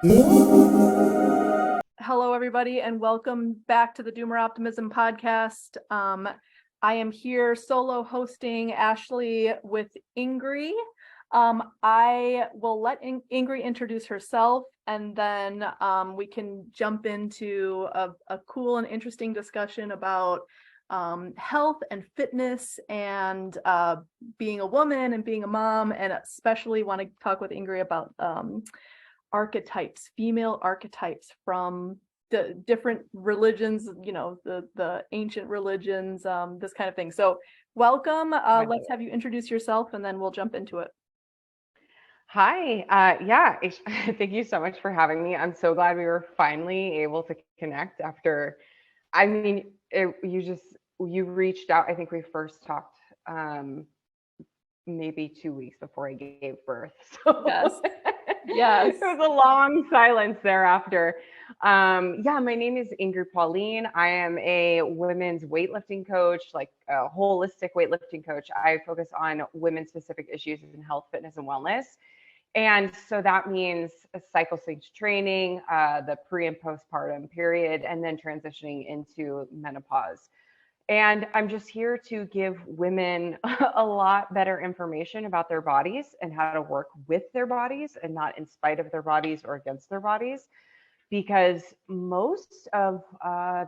Hello, everybody, and welcome back to the Doomer Optimism podcast. I am here solo hosting Ashley with Ingri. I will let Ingri introduce herself, and then we can jump into a cool and interesting discussion about health and fitness and being a woman and being a mom, and especially want to talk with Ingri about archetypes, female archetypes from the different religions, the ancient religions, this kind of thing. So welcome. Let's have you introduce yourself and then we'll jump into it. Hi. Thank you so much for having me. I'm so glad we were finally able to connect after, you reached out. I think we first talked maybe 2 weeks before I gave birth. So Yes. It was a long silence thereafter. My name is Ingri Pauline. I am a women's weightlifting coach, like a holistic weightlifting coach. I focus on women-specific issues in health, fitness, and wellness. And so that means a cycle stage training, the pre and postpartum period, and then transitioning into menopause. And I'm just here to give women a lot better information about their bodies and how to work with their bodies and not in spite of their bodies or against their bodies. Because most of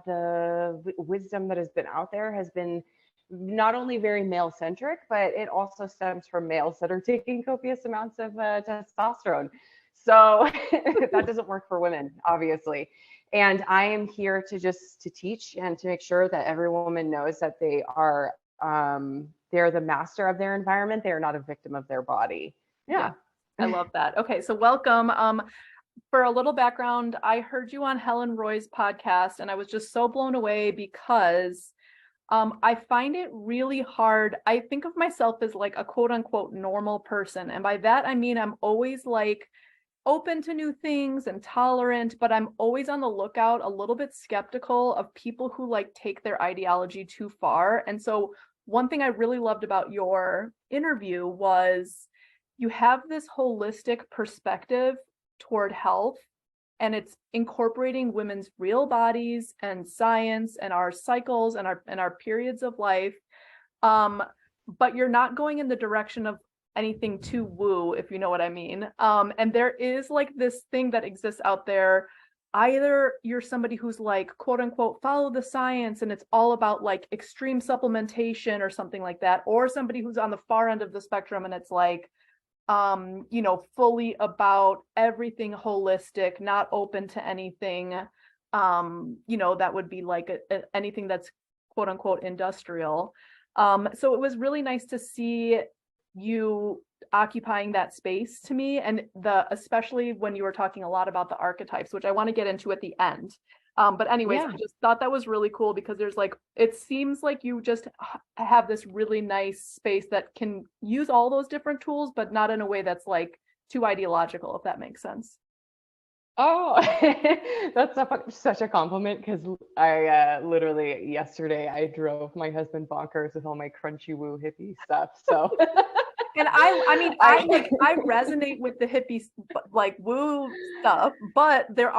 the wisdom that has been out there has been not only very male centric, but it also stems from males that are taking copious amounts of testosterone. So that doesn't work for women, obviously. And I am here to teach and to make sure that every woman knows that they're the master of their environment. They are not a victim of their body. Yeah. I love that. Okay, so welcome. For a little background, I heard you on Helen Roy's podcast, and I was just so blown away because I find it really hard. I think of myself as like a quote unquote normal person. And by that, I mean, I'm always like open to new things and tolerant, but I'm always on the lookout, a little bit skeptical of people who like take their ideology too far. And so one thing I really loved about your interview was you have this holistic perspective toward health, and it's incorporating women's real bodies and science and our cycles and our periods of life. But you're not going in the direction of anything too woo, if you know what I mean. And there is like this thing that exists out there. Either you're somebody who's like, quote unquote, follow the science and it's all about like extreme supplementation or something like that, or somebody who's on the far end of the spectrum and it's like, fully about everything holistic, not open to anything, that would be like anything that's quote unquote industrial. So it was really nice to see you occupying that space to me, and especially when you were talking a lot about the archetypes, which I want to get into at the end. But anyways, I just thought that was really cool because there's like, it seems like you just have this really nice space that can use all those different tools, but not in a way that's like too ideological, if that makes sense. Oh, that's such a compliment because I literally yesterday I drove my husband bonkers with all my crunchy woo hippie stuff. So and I resonate with the hippie like woo stuff, but there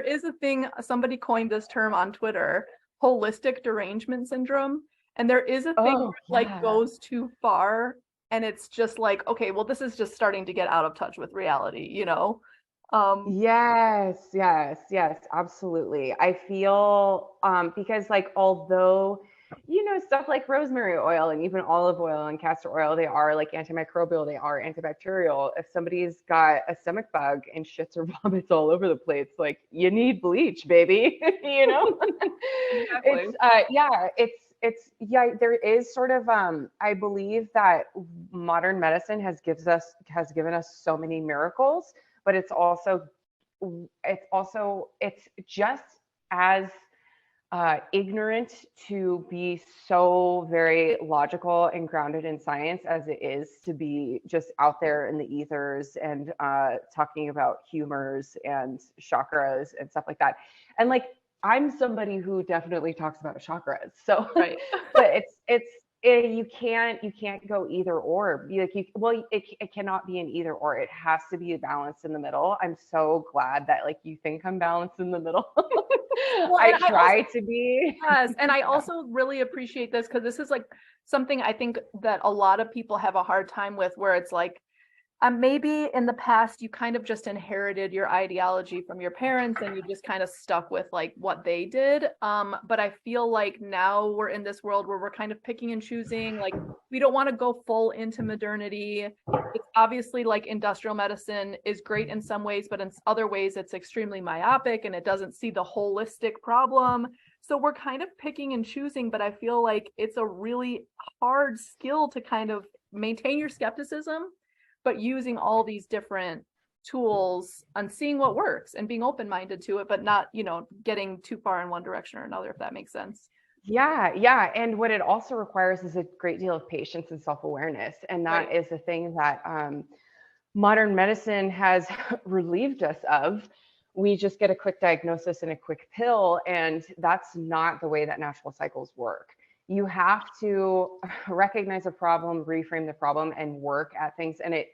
is a thing, somebody coined this term on Twitter, holistic derangement syndrome, and there is a thing where it like goes too far and it's just like, okay, well, this is just starting to get out of touch with reality, Yes, absolutely. I feel because like although stuff like rosemary oil and even olive oil and castor oil, they are like antimicrobial, they are antibacterial. If somebody's got a stomach bug and shits or vomits all over the place, like you need bleach, baby. Exactly. There is sort of I believe that modern medicine has given us so many miracles, but it's just as ignorant to be so very logical and grounded in science as it is to be just out there in the ethers and talking about humors and chakras and stuff like that. And like, I'm somebody who definitely talks about chakras. So, right. but you can't go either or. It cannot be an either or. It has to be a balance in the middle. I'm so glad that like you think I'm balanced in the middle. Well, I and try to be. yes, and I also really appreciate this because this is like something I think that a lot of people have a hard time with, where it's like, maybe in the past you kind of just inherited your ideology from your parents and you just kind of stuck with like what they did. But I feel like now we're in this world where we're kind of picking and choosing. Like we don't want to go full into modernity. It's obviously like industrial medicine is great in some ways, but in other ways it's extremely myopic and it doesn't see the holistic problem. So we're kind of picking and choosing, but I feel like it's a really hard skill to kind of maintain your skepticism, but using all these different tools and seeing what works and being open-minded to it, but not, getting too far in one direction or another, if that makes sense. Yeah. And what it also requires is a great deal of patience and self-awareness. And that Right. is the thing that modern medicine has relieved us of. We just get a quick diagnosis and a quick pill, and that's not the way that natural cycles work. You have to recognize a problem, reframe the problem, and work at things. And it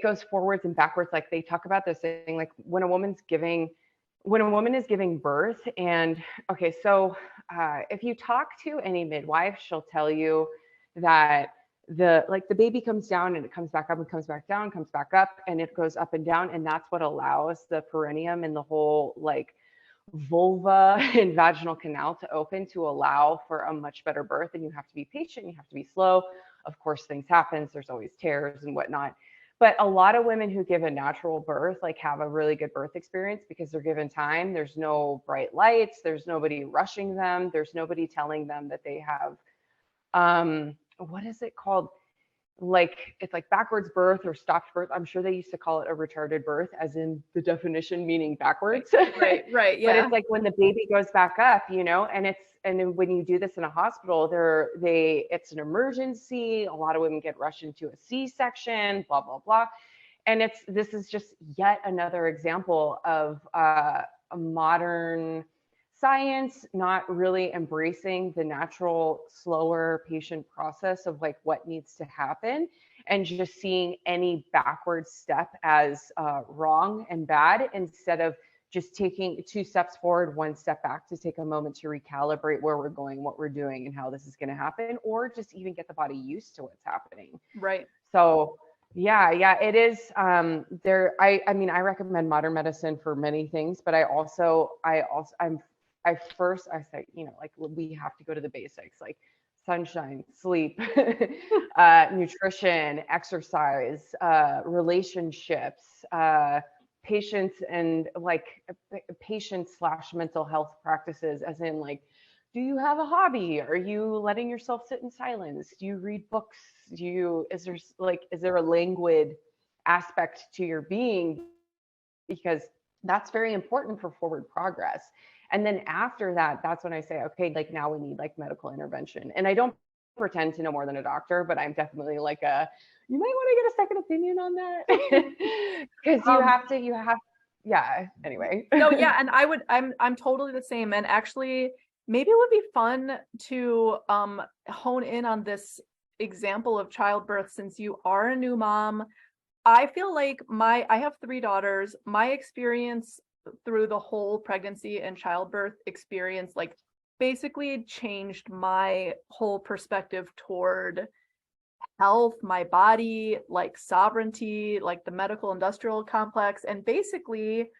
goes forwards and backwards. Like they talk about this thing, like when a woman is giving birth, and okay, so if you talk to any midwife, she'll tell you that the baby comes down and it comes back up and comes back down, comes back up, and it goes up and down, and that's what allows the perineum and the whole like vulva and vaginal canal to open to allow for a much better birth. And you have to be patient, you have to be slow. Of course, things happen, there's always tears and whatnot. But a lot of women who give a natural birth like have a really good birth experience because they're given time. There's no bright lights, there's nobody rushing them, there's nobody telling them that they have what is it called, like it's like backwards birth or stopped birth. I'm sure they used to call it a retarded birth, as in the definition meaning backwards. Right. But Yeah. it's like when the baby goes back up, and when you do this in a hospital, it's an emergency. A lot of women get rushed into a C-section, blah blah blah, and this is just yet another example of a modern science not really embracing the natural, slower patient process of like what needs to happen, and just seeing any backward step as wrong and bad, instead of just taking 2 steps forward, 1 step back, to take a moment to recalibrate where we're going, what we're doing, and how this is going to happen, or just even get the body used to what's happening. Right. So yeah, it is. I mean, I recommend modern medicine for many things, but I say, like we have to go to the basics, like sunshine, sleep, nutrition, exercise, relationships, patience, and like patient/mental health practices, as in like, do you have a hobby? Are you letting yourself sit in silence? Do you read books? Is there a languid aspect to your being? Because that's very important for forward progress. And then after that, that's when I say, okay, like now we need like medical intervention. And I don't pretend to know more than a doctor, but I'm definitely like you might want to get a second opinion on that. Because yeah, anyway. No, yeah, and I'm totally the same. And actually, maybe it would be fun to hone in on this example of childbirth, since you are a new mom. I feel like I have 3 daughters. My experience through the whole pregnancy and childbirth experience, like basically changed my whole perspective toward health, my body, like sovereignty, like the medical industrial complex. And basically,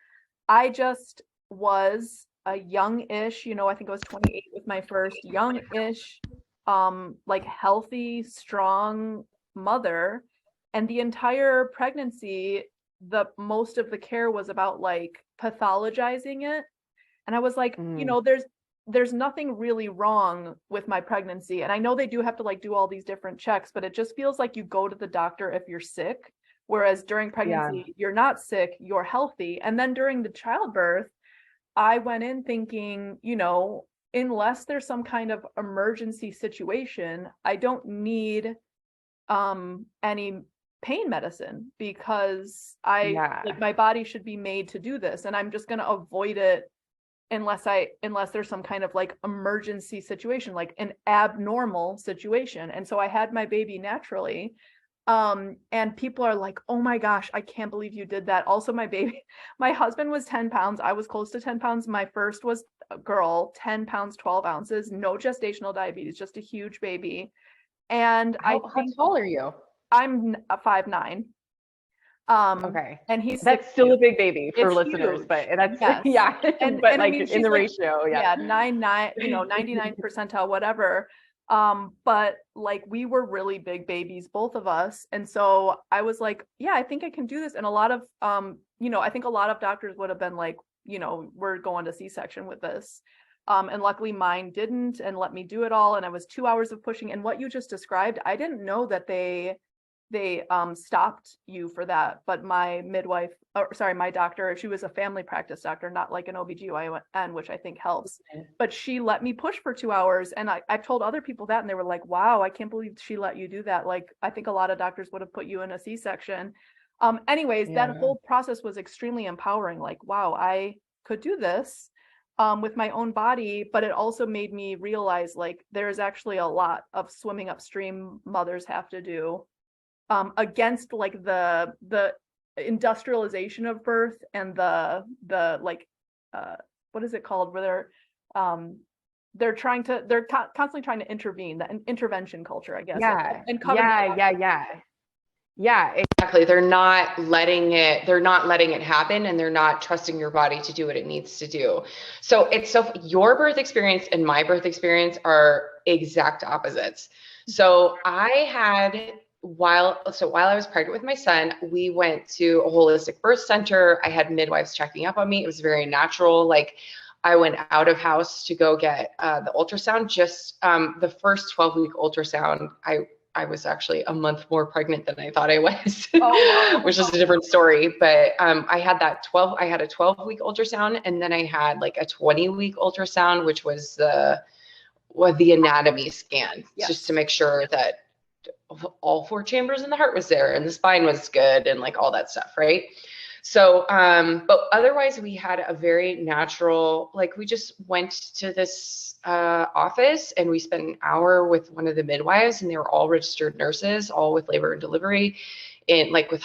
I just was a young-ish, I think I was 28 with my first, young-ish, like healthy, strong mother. And the entire pregnancy, the most of the care was about like pathologizing it. And I was like, there's nothing really wrong with my pregnancy. And I know they do have to like do all these different checks, but it just feels like you go to the doctor if you're sick. Whereas during pregnancy, you're not sick, you're healthy. And then during the childbirth, I went in thinking, unless there's some kind of emergency situation, I don't need any pain medicine, because like my body should be made to do this, and I'm just going to avoid it unless there's some kind of like emergency situation, like an abnormal situation. And so I had my baby naturally. And people are like, oh my gosh, I can't believe you did that. Also, my husband was 10 pounds. I was close to 10 pounds. My first was a girl, 10 pounds, 12 ounces, no gestational diabetes, just a huge baby. And How tall are you? I'm a 5'9". Okay. And he's That's still a big baby for it's listeners, huge. but that's, Yes. yeah, And but I like mean, in she's the like, ratio, yeah, yeah. 99, 99 percentile, whatever. But like we were really big babies, both of us. And so I was like, yeah, I think I can do this. And a lot of, I think a lot of doctors would have been like, we're going to C-section with this. And luckily mine didn't and let me do it all. And I was 2 hours of pushing. And what you just described, I didn't know that they stopped you for that, but my my doctor, she was a family practice doctor, not like an OBGYN, which I think helps, but she let me push for 2 hours. And I've told other people that, and they were like, wow, I can't believe she let you do that. Like, I think a lot of doctors would have put you in a C-section. Anyways, that whole process was extremely empowering. Like, wow, I could do this with my own body, but it also made me realize like there's actually a lot of swimming upstream mothers have to do against like the industrialization of birth and the like what is it called, where they're constantly trying to intervene, the intervention culture, I guess. Yeah. And cover Yeah, exactly. They're not letting it happen, and they're not trusting your body to do what it needs to do. So your birth experience and my birth experience are exact opposites. So while I was pregnant with my son, we went to a holistic birth center. I had midwives checking up on me. It was very natural. Like, I went out of house to go get the ultrasound. Just the first 12-week ultrasound, I was actually a month more pregnant than I thought I was, which is a different story. But I had a 12-week ultrasound, and then I had like a 20-week ultrasound, which was the anatomy scan, just to make sure that all four chambers in the heart was there and the spine was good and like all that stuff, right? So, but otherwise we had a very natural, like, we just went to this office and we spent an hour with one of the midwives, and they were all registered nurses, all with labor and delivery, and like with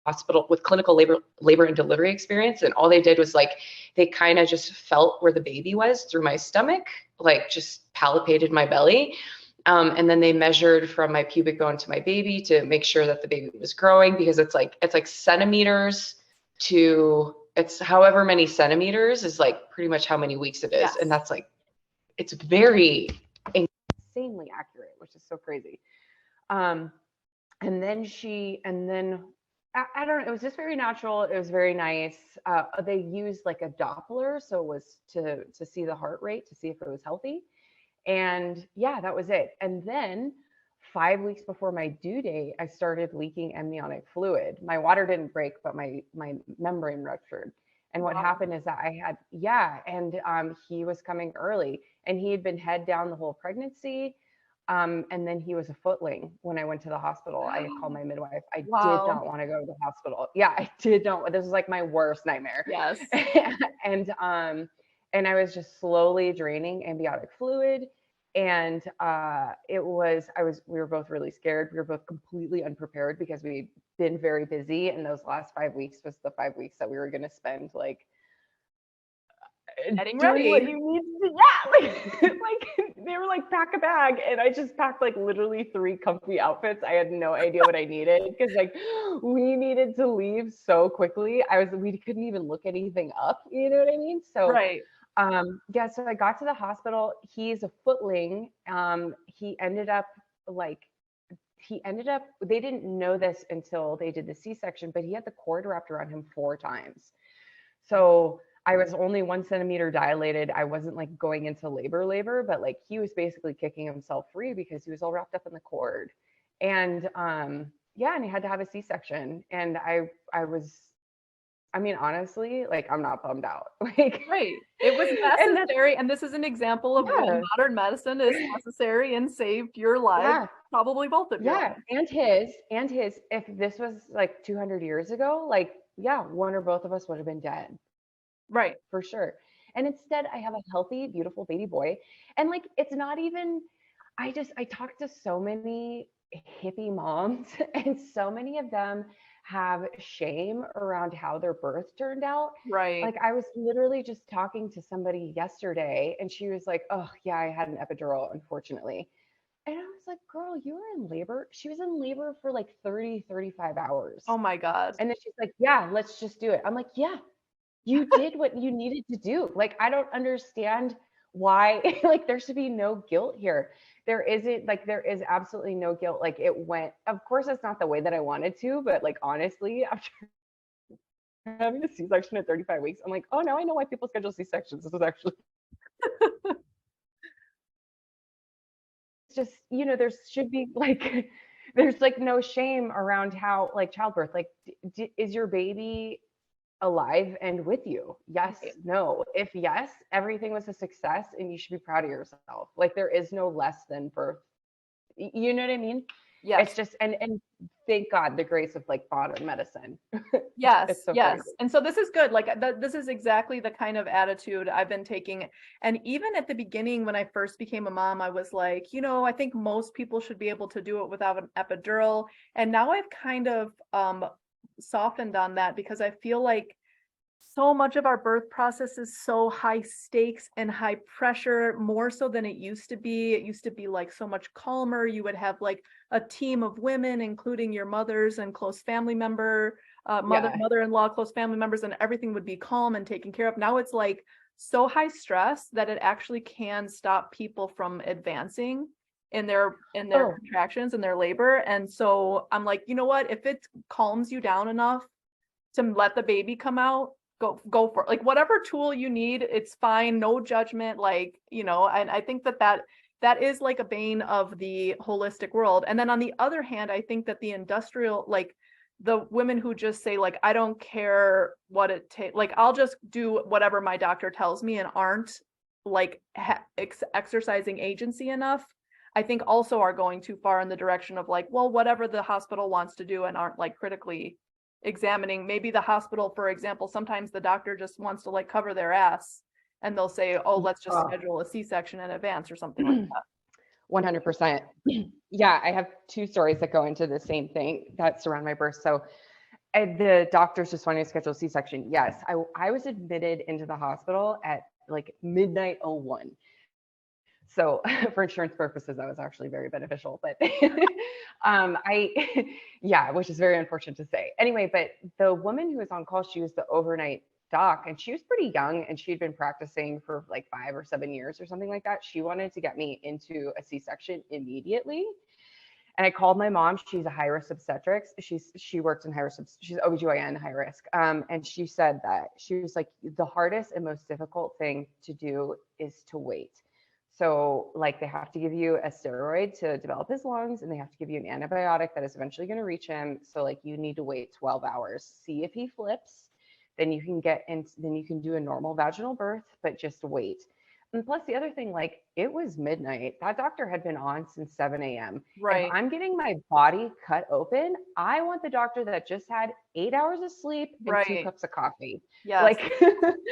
hospital, with clinical labor and delivery experience. And all they did was like, they kind of just felt where the baby was through my stomach, like just palpated my belly. And then they measured from my pubic bone to my baby to make sure that the baby was growing, because it's like centimeters to, it's however many centimeters is like pretty much how many weeks it is. And that's like, it's very insanely accurate, which is so crazy. And then I don't know, it was just very natural. It was very nice. They used like a Doppler. So it was to see the heart rate, to see if it was healthy. And yeah, that was it. And then 5 weeks before my due date, I started leaking amniotic fluid. My water didn't break, but my membrane ruptured. And what happened is that he was coming early, and he had been head down the whole pregnancy. And then he was a footling when I went to the hospital. I called my midwife. I did not want to go to the hospital. Yeah, I did not. This was like my worst nightmare. Yes. And I was just slowly draining amniotic fluid. And we were both really scared. We were both completely unprepared because we'd been very busy. And those last 5 weeks was the 5 weeks that we were going to spend like getting ready. What you need to do. Yeah, like they were like, pack a bag, and I just packed like literally 3 comfy outfits. I had no idea what I needed, because like we needed to leave so quickly. We couldn't even look anything up. You know what I mean? So right. So I got to the hospital. He's a footling. He ended up, they didn't know this until they did the C-section, but he had the cord wrapped around him 4 times. So I was only 1 centimeter dilated. I wasn't like going into labor, but like he was basically kicking himself free because he was all wrapped up in the cord. And and he had to have a C-section. And I mean, honestly, like, I'm not bummed out. Like, right. It was necessary. And this is an example of when modern medicine is necessary and saved your life. Probably both of you. Yeah. And his, if this was like 200 years ago, like, one or both of us would have been dead. Right. for sure. And instead, I have a healthy, beautiful baby boy. And like, it's not even, I talk to so many hippie moms, and so many of them have shame around how their birth turned out. Right. Like, I was literally just talking to somebody yesterday, and she was like, oh, yeah, I had an epidural, unfortunately. And I was like, girl, you were in labor. She was in labor for like 30, 35 hours. Oh my God. And then she's like, yeah, let's just do it. I'm like, yeah, you did what you needed to do. Like, I don't understand why, like, there should be no guilt here. There isn't, like, there is absolutely no guilt. Like, it went, of course, it's not the way that I wanted to, but like, honestly, after having a C-section at 35 weeks, I'm like, oh, now I know why people schedule C-sections. This was actually just, there should be like, there's like no shame around how, like, childbirth, like, is your baby alive and with you? Yes, Right. no. If yes, everything was a success and you should be proud of yourself. Like, there is no less than birth. You know what I mean? Yes. It's just, and thank God, the grace of like modern medicine. Yes, It's so yes. crazy. And so this is good. Like this is exactly the kind of attitude I've been taking. And even at the beginning, when I first became a mom, I was like, I think most people should be able to do it without an epidural. And now I've kind of softened on that, because I feel like so much of our birth process is so high stakes and high pressure, more so than it used to be. It used to be like so much calmer. You would have like a team of women, including your mothers and close family member, Yeah. mother-in-law, close family members, and everything would be calm and taken care of. Now it's like so high stress that it actually can stop people from advancing in their Oh, contractions and their labor. And so I'm like, you know what? If it calms you down enough to let the baby come out, go for it. Like whatever tool you need, it's fine, no judgment. Like, and I think that is like a bane of the holistic world. And then on the other hand, I think that the industrial, like the women who just say like, I don't care what it takes, like I'll just do whatever my doctor tells me, and aren't like exercising agency enough, I think also are going too far in the direction of like, well, whatever the hospital wants to do, and aren't like critically examining. Maybe the hospital, for example, sometimes the doctor just wants to like cover their ass, and they'll say, oh, let's just oh, schedule a C-section in advance or something like that. 100%. Yeah, I have two stories that go into the same thing that surround my birth. So, the doctors just wanted to schedule a C-section. Yes, I was admitted into the hospital at like midnight 01. So for insurance purposes, that was actually very beneficial. But yeah, which is very unfortunate to say. Anyway, but the woman who was on call, she was the overnight doc, and she was pretty young, and she'd been practicing for like 5 or 7 years or something like that. She wanted to get me into a C-section immediately. And I called my mom. She's a high risk obstetrics. She works in high risk. She's OBGYN high risk. And she said that she was like, the hardest and most difficult thing to do is to wait. So like they have to give you a steroid to develop his lungs, and they have to give you an antibiotic that is eventually going to reach him. So like you need to wait 12 hours, see if he flips, then you can then you can do a normal vaginal birth, but just wait. And plus the other thing, like it was midnight. That doctor had been on since 7 a.m. If Right. I'm getting my body cut open, I want the doctor that just had 8 hours of sleep and 2 Right. cups of coffee. Yes. Like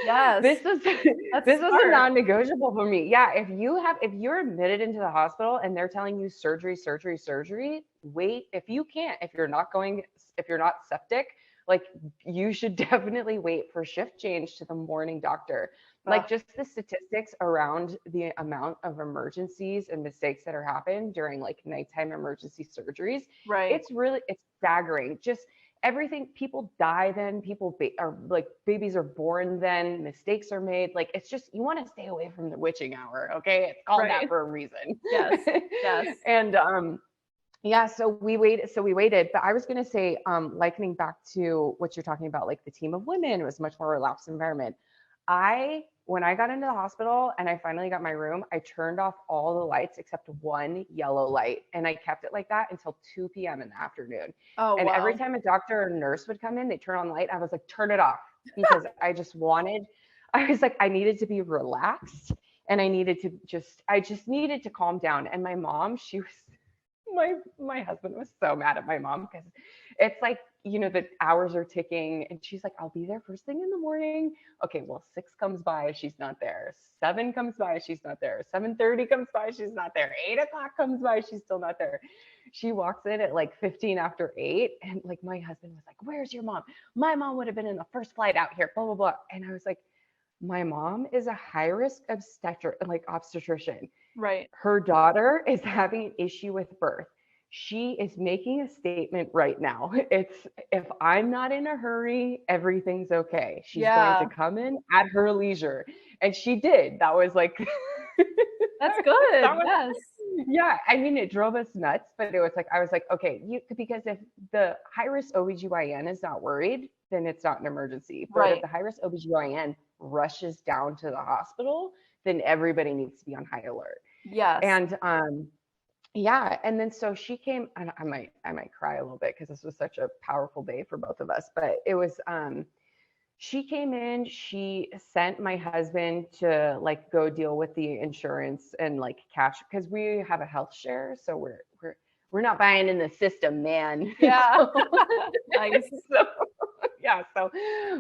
Yes. this was That's this was a smart. non-negotiable for me. Yeah, if you're admitted into the hospital and they're telling you surgery, surgery, surgery, wait. If you're not septic, like you should definitely wait for shift change to the morning doctor. Like just the statistics around the amount of emergencies and mistakes that are happened during like nighttime emergency surgeries, Right. it's staggering. Just everything, people die then, are like babies are born then, mistakes are made. Like it's just, you want to stay away from the witching hour. Okay, it's called that Right. for a reason. Yes. Yes. And yeah, so we waited, but I was going to say, likening back to what you're talking about, like the team of women, it was a much more relaxed environment. When I got into the hospital and I finally got my room, I turned off all the lights except one yellow light, and I kept it like that until 2 p.m. in the afternoon. Oh, And every wow. time a doctor or nurse would come in, they turn on the light. I was like, turn it off, because I was like, I needed to be relaxed, and I just needed to calm down. And my mom, my husband was so mad at my mom, because it's like the hours are ticking, and she's like, I'll be there first thing in the morning. Okay, well, 6 comes by, she's not there. 7 comes by, she's not there. 7:30 comes by, she's not there. 8 o'clock comes by, she's still not there. She walks in at like 15 after 8, and like my husband was like, where's your mom? My mom would have been in the first flight out here, blah, blah, blah. And I was like, my mom is a high risk obstetrician. Right. Her daughter is having an issue with birth. She is making a statement right now. It's, if I'm not in a hurry, everything's okay. She's going to come in at her leisure. And she did. That was like, that's good. that was, yes. Yeah. I mean, it drove us nuts, but it was like, I was like, okay, because if the high risk OBGYN is not worried, then it's not an emergency. But Right. if the high risk OBGYN rushes down to the hospital, then everybody needs to be on high alert. Yes. And yeah, and then so she came, and I might cry a little bit because this was such a powerful day for both of us, but it was she came in, she sent my husband to like go deal with the insurance and like cash, because we have a health share, so we're not buying in the system, man. Yeah. So, nice. So, yeah, so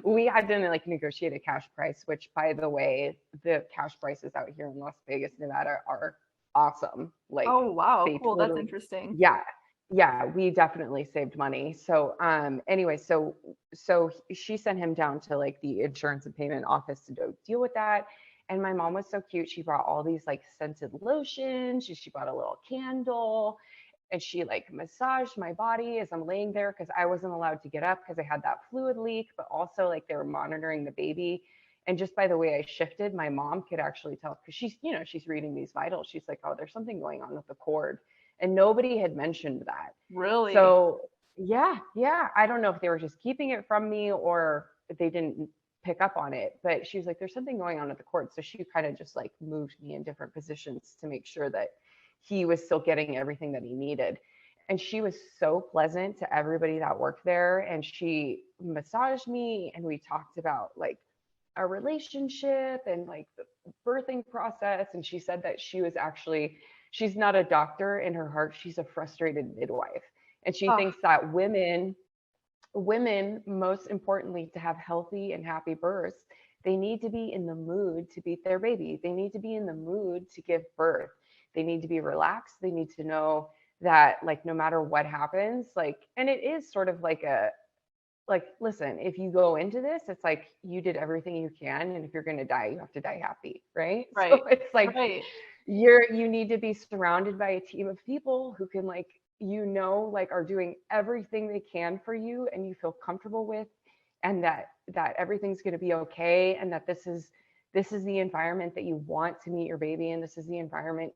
we had to like negotiate a cash price, which, by the way, the cash prices out here in Las Vegas, Nevada are awesome. Like, oh wow, cool. That's interesting. Yeah, we definitely saved money. So anyway, so she sent him down to like the insurance and payment office to go deal with that. And my mom was so cute. She brought all these like scented lotions. She brought a little candle, and she like massaged my body as I'm laying there, because I wasn't allowed to get up because I had that fluid leak, but also like they were monitoring the baby. And just by the way I shifted, my mom could actually tell, because she's reading these vitals. She's like, oh, there's something going on with the cord. And nobody had mentioned that. Really? So yeah. I don't know if they were just keeping it from me or if they didn't pick up on it, but she was like, there's something going on with the cord. So she kind of just like moved me in different positions to make sure that he was still getting everything that he needed. And she was so pleasant to everybody that worked there. And she massaged me, and we talked about like our relationship and like the birthing process. And she said that she's not a doctor in her heart. She's a frustrated midwife. And she thinks that women, most importantly, to have healthy and happy births, they need to be in the mood to beat their baby. They need to be in the mood to give birth. They need to be relaxed. They need to know that like, no matter what happens, like, and it is sort of like listen, if you go into this, it's like you did everything you can. And if you're going to die, you have to die happy. Right. So it's like, you need to be surrounded by a team of people who can like, are doing everything they can for you, and you feel comfortable with, and that everything's going to be okay. And that this is the environment that you want to meet your baby. And this is the environment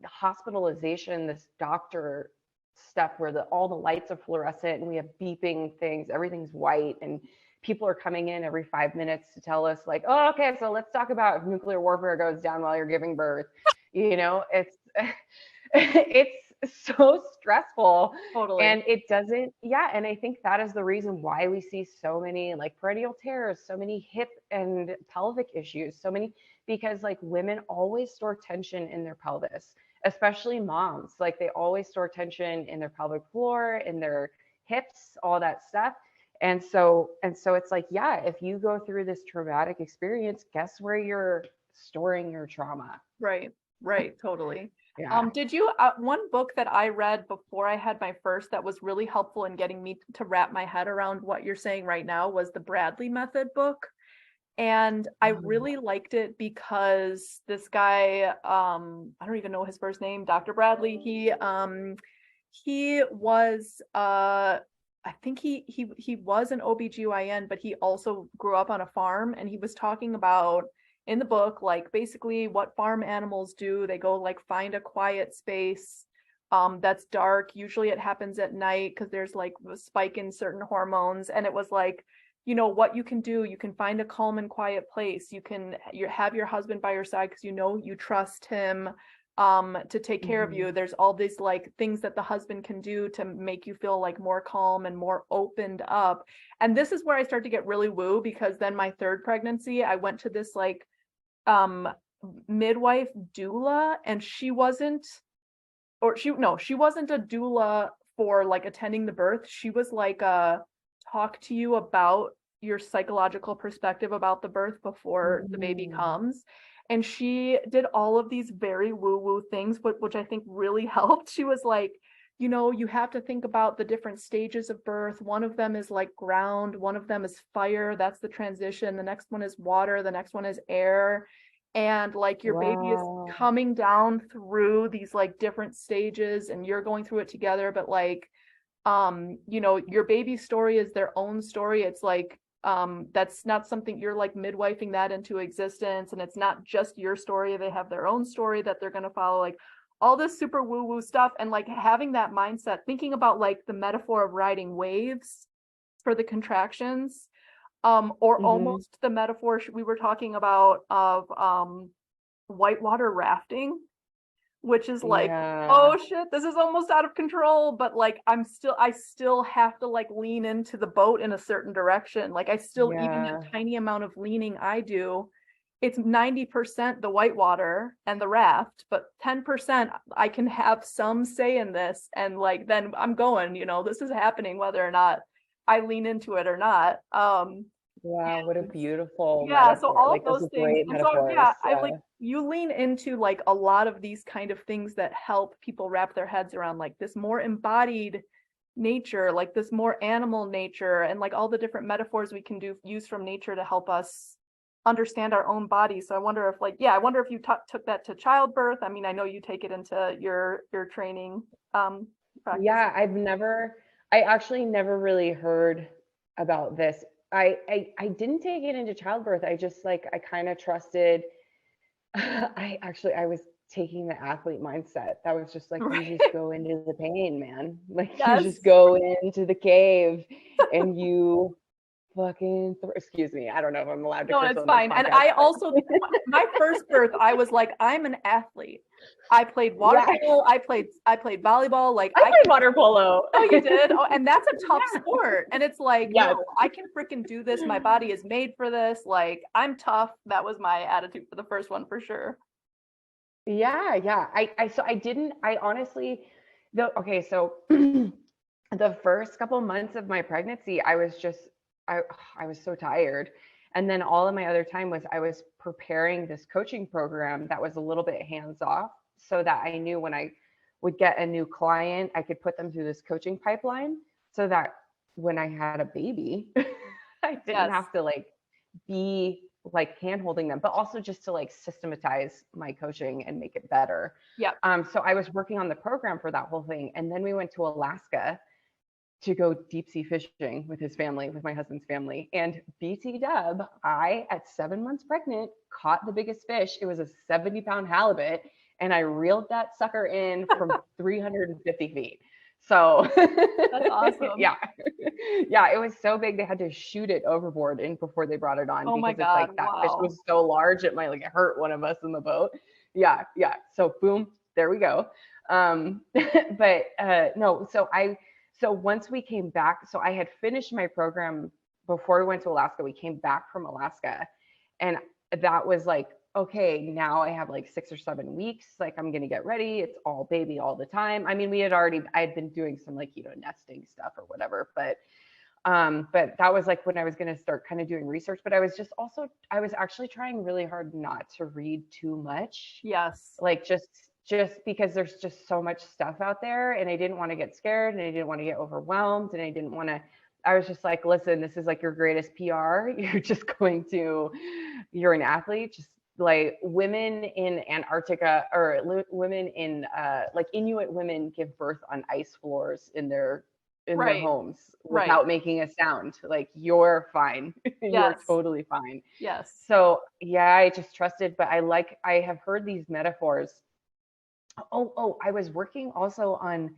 hospitalization, this doctor stuff where all the lights are fluorescent and we have beeping things, everything's white, and people are coming in every 5 minutes to tell us like, oh, okay, so let's talk about if nuclear warfare goes down while you're giving birth. It's so stressful. Totally. And it doesn't, and I think that is the reason why we see so many like perennial tears, so many hip and pelvic issues, because like women always store tension in their pelvis, especially moms. Like they always store tension in their pelvic floor, in their hips, all that stuff. And so it's like, if you go through this traumatic experience, guess where you're storing your trauma? Right. Totally. Yeah. Did you, one book that I read before I had my first that was really helpful in getting me to wrap my head around what you're saying right now was the Bradley Method book. And I really liked it because this guy, I don't even know his first name, Dr. Bradley, he was, I think he was an OBGYN, but he also grew up on a farm, and he was talking about in the book, like basically what farm animals do. They go like find a quiet space that's dark. Usually it happens at night because there's like a spike in certain hormones. And it was like, what you can do, you can find a calm and quiet place. You have your husband by your side because you trust him to take care of you. There's all these like things that the husband can do to make you feel like more calm and more opened up. And this is where I start to get really woo, because then my third pregnancy, I went to this like midwife doula, and she wasn't a doula for like attending the birth. She was like talk to you about your psychological perspective about the birth before the baby comes. And she did all of these very woo-woo things, which I think really helped. She was like, you know, you have to think about the different stages of birth. One of them is like ground, one of them is fire. That's the transition. The next one is water. The next one is air. And like your baby is Wow. coming down through these like different stages and you're going through it together. But like, you know, your baby's story is their own story. It's like, that's not something you're like midwifing that into existence. And it's not just your story. They have their own story that they're going to follow. Like, all this super woo woo stuff, and like having that mindset, thinking about like the metaphor of riding waves for the contractions, or almost the metaphor we were talking about of whitewater rafting, which is like, Yeah. oh shit, this is almost out of control, but like I still have to like lean into the boat in a certain direction. Like I still, even Yeah. that tiny amount of leaning I do, it's 90% the whitewater and the raft, but 10% I can have some say in this. And like, then I'm going, you know, this is happening whether or not I lean into it or not. Wow, what a And beautiful yeah, so metaphor. all of Like those those are things. great And so metaphors. yeah, I Yeah. like, you lean into like a lot of these kind of things that help people wrap their heads around like this more embodied nature, like this more animal nature, and like all the different metaphors we can use from nature to help us understand our own body. So I wonder if like, yeah, I wonder if you took that to childbirth. I mean, I know you take it into your training practice. Yeah, I actually never really heard about this. I didn't take it into childbirth. I just like, I kind of trusted, I was taking the athlete mindset. That was just like, you Right. just go into the pain, man. Like you Yes. just go into the cave and you fucking, excuse me. I don't know if I'm allowed to No, curse it's on this fine. And podcast, I but also, my first birth, I was like, I'm an athlete. I played water yeah, polo. I played volleyball. Like I I played can, water polo. oh, you did? Oh, and that's a tough Yeah. sport. And it's like, Yes. no, I can freaking do this. My body is made for this. Like I'm tough. That was my attitude for the first one for sure. Yeah, yeah. I honestly, okay, so the first couple months of my pregnancy, I I was so tired. And then all of my other time was I was preparing this coaching program that was a little bit hands off so that I knew when I would get a new client, I could put them through this coaching pipeline so that when I had a baby, I didn't Yes. have to like be like hand holding them, but also just to like systematize my coaching and make it better. Yep. So I was working on the program for that whole thing. And then we went to Alaska to go deep sea fishing with his family, with my husband's family. And BT Dub, I, at 7 months pregnant, caught the biggest fish. It was a 70-pound halibut. And I reeled that sucker in from 350 feet. So That's awesome. yeah, yeah, it was so big they had to shoot it overboard and before they brought it on Oh my because it's like God. that fish Wow. was so large it might like hurt one of us in the boat. Yeah, yeah. So boom, there we go. But no, so once we came back, so I had finished my program before we went to Alaska. We came back from Alaska, and that was like, okay, now I have like 6 or 7 weeks. Like I'm gonna get ready. It's all baby all the time. I mean, I had been doing some like, nesting stuff or whatever, but that was like when I was gonna start kind of doing research. But I was actually trying really hard not to read too much, Yes. like just because there's just so much stuff out there, and I didn't want to get scared, and I didn't want to get overwhelmed, and I was just like, listen, this is like your greatest PR. You're an athlete. Just like women in Antarctica or women in like Inuit women give birth on ice floors in their Right. homes Right. without making a sound. Like you're fine. You're Yes. totally fine. Yes. So yeah, I just trusted, but I have heard these metaphors. Oh, I was working also on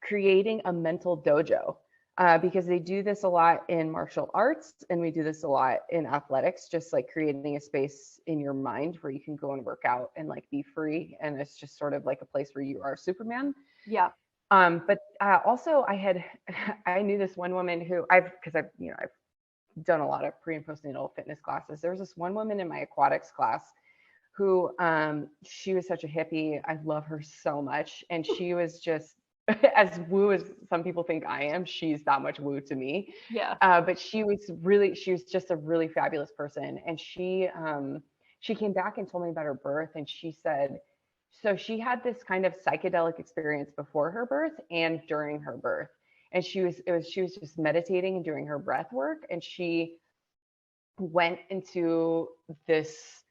creating a mental dojo because they do this a lot in martial arts and we do this a lot in athletics, just like creating a space in your mind where you can go and work out and like be free. And it's just sort of like a place where you are Superman. Yeah. But also I knew this one woman who I've done a lot of pre and postnatal fitness classes. There was this one woman in my aquatics class who she was such a hippie. I love her so much. And she was just as woo as some people think I am, she's that much woo to me. Yeah. But she was just a really fabulous person. And she came back and told me about her birth, and she said, so she had this kind of psychedelic experience before her birth and during her birth. And she was just meditating and doing her breath work, and she went into this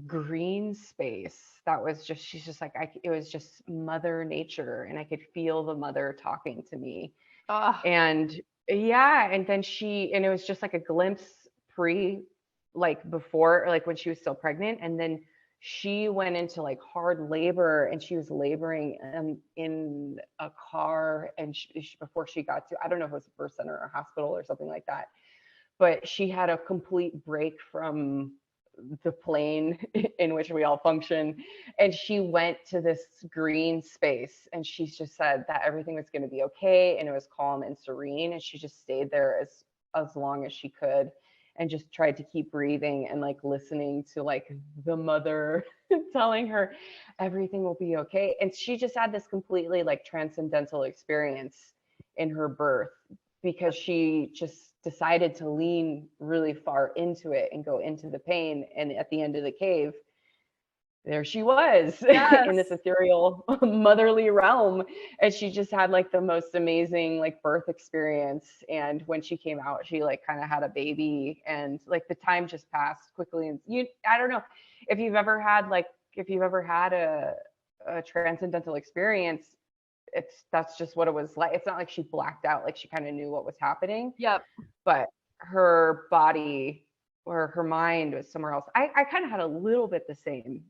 green space that was just, she's just like, it was just mother nature, and I could feel the mother talking to me. Ah, And yeah, and then and it was just like a glimpse like before, like when she was still pregnant. And then she went into like hard labor, and she was laboring in a car. And before she got to, I don't know if it was a birth center or a hospital or something like that, but she had a complete break from the plane in which we all function. And she went to this green space, and she just said that everything was going to be okay, and it was calm and serene. And she just stayed there as long as she could, and just tried to keep breathing and like listening to like the mother telling her everything will be okay. And she just had this completely like transcendental experience in her birth, because she just decided to lean really far into it and go into the pain. And at the end of the cave, there she was in this yes. ethereal motherly realm. And she just had like the most amazing like birth experience. And when she came out, she like kind of had a baby, and like the time just passed quickly. And I don't know if you've ever had a transcendental experience. That's just what it was like. It's not like she blacked out, like she kind of knew what was happening, Yep. but her body or her mind was somewhere else. I kind of had a little bit the same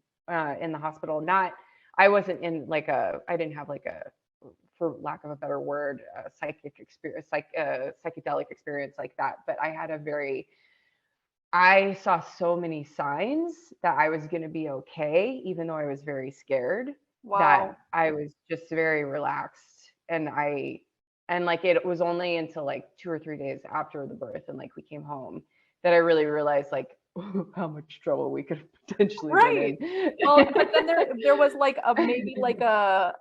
in the hospital. I wasn't in like I didn't have like for lack of a better word, psychic experience, psychedelic experience like that. But I saw so many signs that I was going to be okay, even though I was very scared, that Wow. I was just very relaxed. And like, it was only until like 2 or 3 days after the birth and like we came home that I really realized like how much trouble we could have potentially been Right. in. Well, but then there was like maybe like a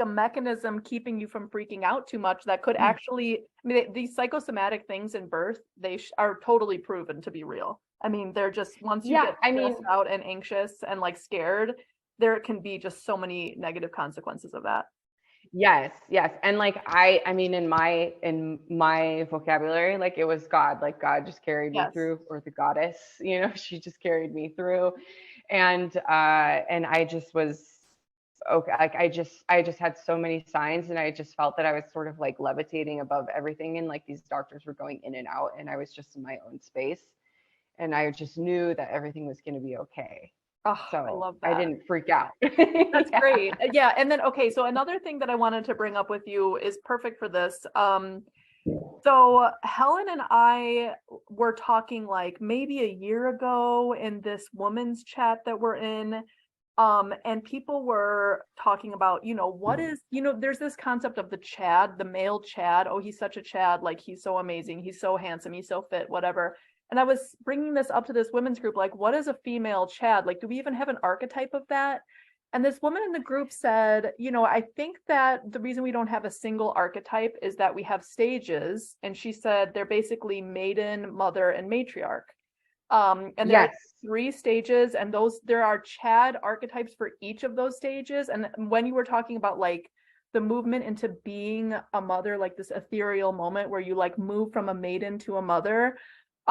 mechanism keeping you from freaking out too much that could actually, I mean, these psychosomatic things in birth, they are totally proven to be real. I mean, they're just, once you Yeah, get I mean, stressed out and anxious and like scared, there can be just so many negative consequences of that. yes, yes. And like I mean in my vocabulary, like it was God, like God just carried me Yes. through, or the goddess, she just carried me through. And I just was okay. Like I just had so many signs, and I just felt that I was sort of like levitating above everything, and like these doctors were going in and out, and I was just in my own space, and I just knew that everything was going to be okay. Oh, I So love I that. didn't freak out. That's Yeah. great. Yeah. And then, okay. So another thing that I wanted to bring up with you is perfect for this. So Helen and I were talking like maybe a year ago in this woman's chat that we're in. And people were talking about, what is, there's this concept of the Chad, the male Chad. Oh, he's such a Chad. Like, he's so amazing. He's so handsome. He's so fit, whatever. And I was bringing this up to this women's group, like, what is a female Chad? Like, do we even have an archetype of that? And this woman in the group said, I think that the reason we don't have a single archetype is that we have stages. And she said they're basically maiden, mother, and matriarch. And there are Yes. 3 stages, and there are Chad archetypes for each of those stages. And when you were talking about like the movement into being a mother, like this ethereal moment where you like move from a maiden to a mother,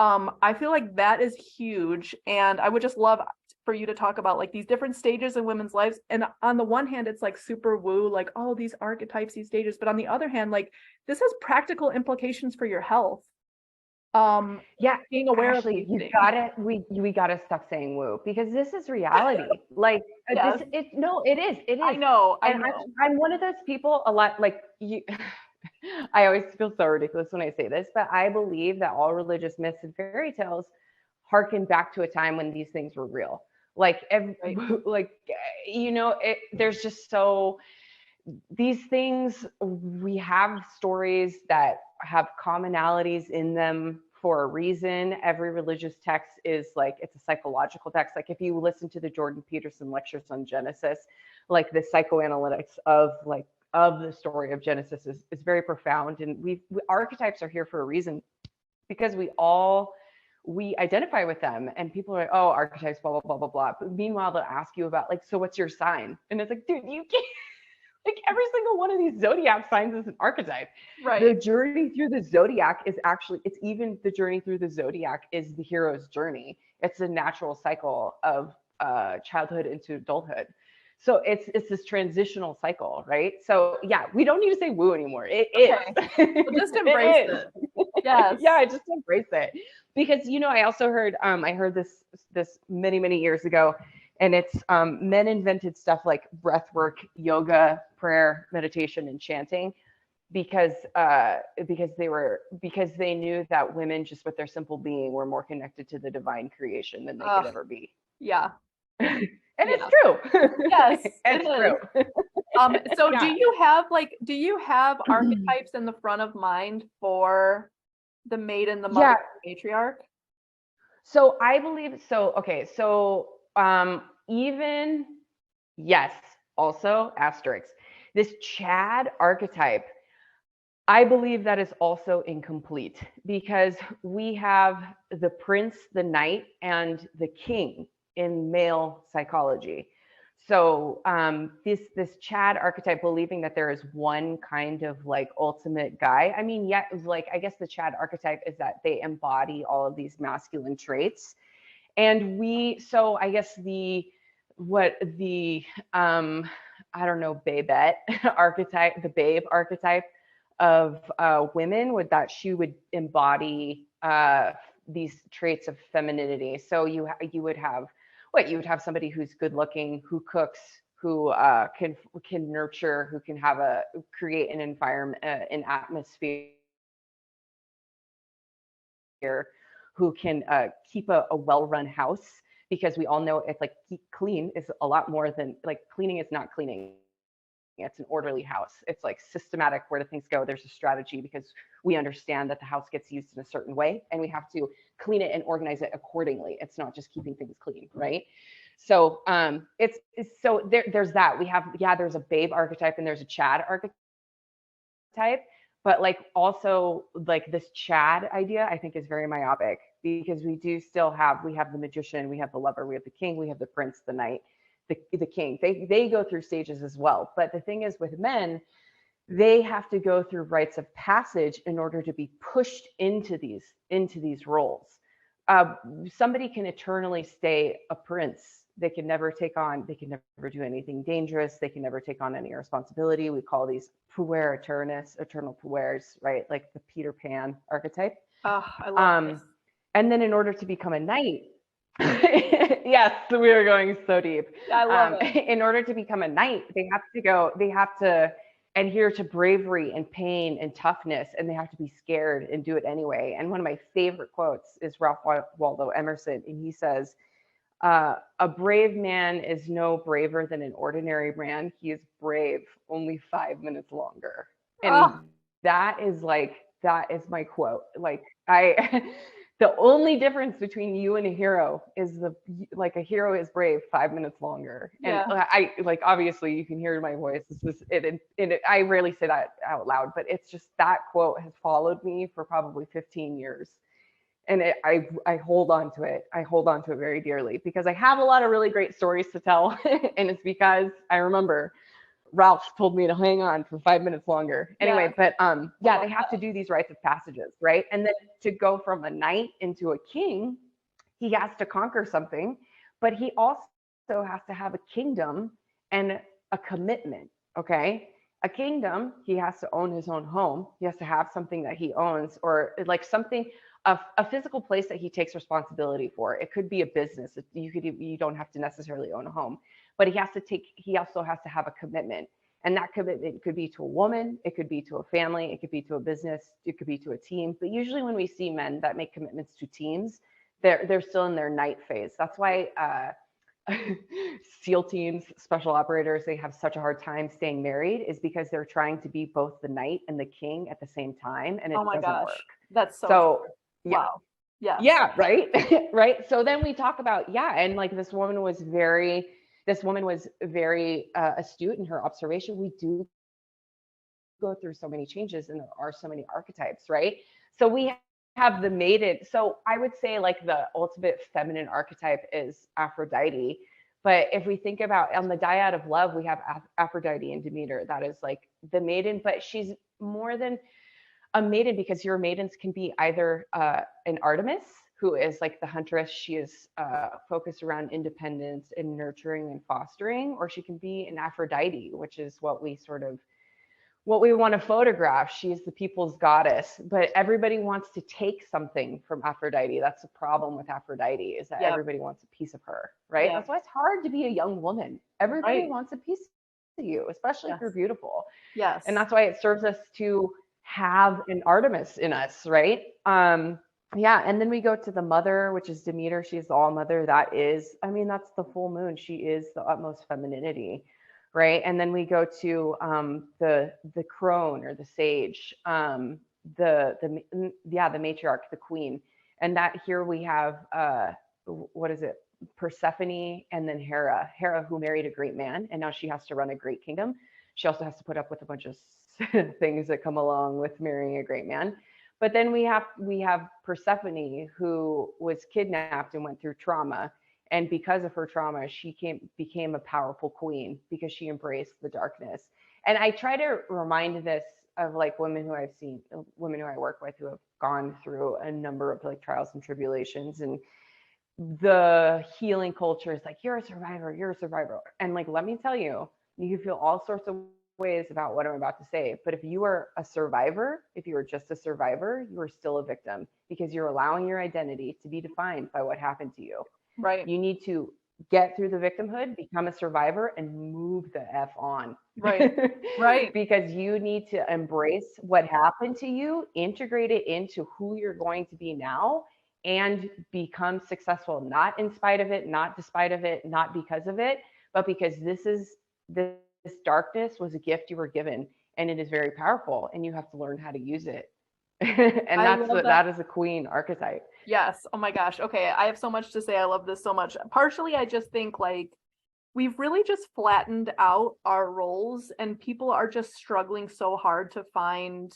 I feel like that is huge. And I would just love for you to talk about like these different stages in women's lives. And on the one hand, it's like super woo, like, oh, these archetypes, these stages. But on the other hand, like, this has practical implications for your health. Yeah, Being aware of Ashley, these you things. gotta we gotta stop saying woo, because this is reality. Like Yes, it I is. know, I And know. I'm one of those people a lot like you. I always feel so ridiculous when I say this, but I believe that all religious myths and fairy tales harken back to a time when these things were real. Like, Right. like there's just these things, we have stories that have commonalities in them for a reason. Every religious text is like, it's a psychological text. Like if you listen to the Jordan Peterson lectures on Genesis, like the psychoanalytics of the story of Genesis is very profound. And archetypes are here for a reason, because we identify with them, and people are like, oh, archetypes, blah, blah, blah, blah, blah. But meanwhile, they'll ask you about like, so what's your sign? And it's like, dude, you can't, like every single one of these zodiac signs is an archetype. Right. The journey through the zodiac is actually, it's even the journey through the zodiac is the hero's journey. It's a natural cycle of childhood into adulthood. So it's this transitional cycle, right? So yeah, we don't need to say woo anymore. It is. Well, just embrace it. Yes. Yeah, just embrace it. Because, you know, I also heard, I heard this many, many years ago, and it's men invented stuff like breath work, yoga, prayer, meditation, and chanting because they knew that women, just with their simple being, were more connected to the divine creation than they could ever be. Yeah. And it's true. Yes, it's true. So do you have archetypes in the front of mind for the maiden, the mother, the matriarch? So I believe so. Okay. So even, yes, also asterisk, this Chad archetype, I believe that is also incomplete, because we have the prince, the knight, and the king in male psychology. So this Chad archetype, believing that there is one kind of like ultimate guy. I mean, yeah, like I guess the Chad archetype is that they embody all of these masculine traits. And so I guess I don't know, babette archetype, the babe archetype of women, she would embody these traits of femininity. So you would have somebody who's good looking, who cooks, who can nurture, who can create an environment, an atmosphere, who can keep a well-run house, because we all know it's like clean is a lot more than like cleaning is not cleaning. It's an orderly house. It's like systematic. Where do things go? There's a strategy, because we understand that the house gets used in a certain way, and we have to clean it and organize it accordingly. It's not just keeping things clean, right? So there's that. There's a babe archetype and there's a Chad archetype, but like also like this Chad idea, I think is very myopic, because we have the magician, we have the lover, we have the king, we have the prince, the knight, the king. They go through stages as well. But the thing is with men, they have to go through rites of passage in order to be pushed into these roles. Somebody can eternally stay a prince. They can never do anything dangerous. They can never take on any responsibility. We call these puer eternus, eternal puers, right? Like the Peter Pan archetype. Oh, I love this. And then in order to become a knight, yes, we are going so deep. I love it. In order to become a knight, they have to adhere to bravery and pain and toughness, and they have to be scared and do it anyway. And one of my favorite quotes is Ralph Waldo Emerson, and he says, a brave man is no braver than an ordinary man. He is brave only 5 minutes longer. And that is my quote. Like the only difference between you and a hero is a hero is brave 5 minutes longer. And I like, obviously you can hear my voice. I rarely say that out loud, but it's just, that quote has followed me for probably 15 years. And I hold on to it. I hold on to it very dearly, because I have a lot of really great stories to tell. And it's because I remember Ralph told me to hang on for 5 minutes longer. Anyway, but they have to do these rites of passages, right? And then to go from a knight into a king, he has to conquer something, but he also has to have a kingdom and a commitment, okay? A kingdom, he has to own his own home. He has to have something that he owns, or like something, a physical place that he takes responsibility for. It could be a business. You don't have to necessarily own a home, but he also has to have a commitment. And that commitment could be to a woman, it could be to a family, it could be to a business, it could be to a team. But usually when we see men that make commitments to teams, they're still in their knight phase. That's why SEAL teams, special operators, they have such a hard time staying married, is because they're trying to be both the knight and the king at the same time, and it doesn't work. That's so Yeah. Wow. Yeah. Yeah, right. Right. So then we talk about, yeah, and like this woman was very astute in her observation. We do go through so many changes and there are so many archetypes, right? So we have the maiden. So I would say like the ultimate feminine archetype is Aphrodite. But if we think about on the dyad of love, we have Aphrodite and Demeter. That is like the maiden, but she's more than a maiden because your maidens can be either an Artemis, who is like the huntress. She is focused around independence and nurturing and fostering, or she can be an Aphrodite, which is what we want to photograph. She's the people's goddess, but everybody wants to take something from Aphrodite. That's the problem with Aphrodite, is that Yep. everybody wants a piece of her, right? Yep. That's why it's hard to be a young woman. Everybody Right. wants a piece of you, especially if you're Yes. beautiful. Yes. And that's why it serves us to have an Artemis in us, right? Yeah, and then we go to the mother, which is Demeter. She's the all mother. That is, I mean, that's the full moon. She is the utmost femininity, right? And then we go to the crone or the sage, the matriarch, the queen, and that here we have what is it? Persephone and then Hera. Hera, who married a great man, and now she has to run a great kingdom. She also has to put up with a bunch of things that come along with marrying a great man. But then we have Persephone, who was kidnapped and went through trauma. And because of her trauma, she became a powerful queen because she embraced the darkness. And I try to remind this of like women who I work with who have gone through a number of like trials and tribulations, and the healing culture is like, you're a survivor. And like, let me tell you, you can feel all sorts of ways about what I'm about to say. But if you are a survivor, if you are just a survivor, you are still a victim because you're allowing your identity to be defined by what happened to you. Right. You need to get through the victimhood, become a survivor, and move the F on. Right. Right. Because you need to embrace what happened to you, integrate it into who you're going to be now, and become successful, not in spite of it, not despite of it, not because of it, but because this darkness was a gift you were given, and it is very powerful, and you have to learn how to use it. And that is a queen archetype. Yes. Oh my gosh. Okay. I have so much to say. I love this so much. Partially, I just think like we've really just flattened out our roles and people are just struggling so hard to find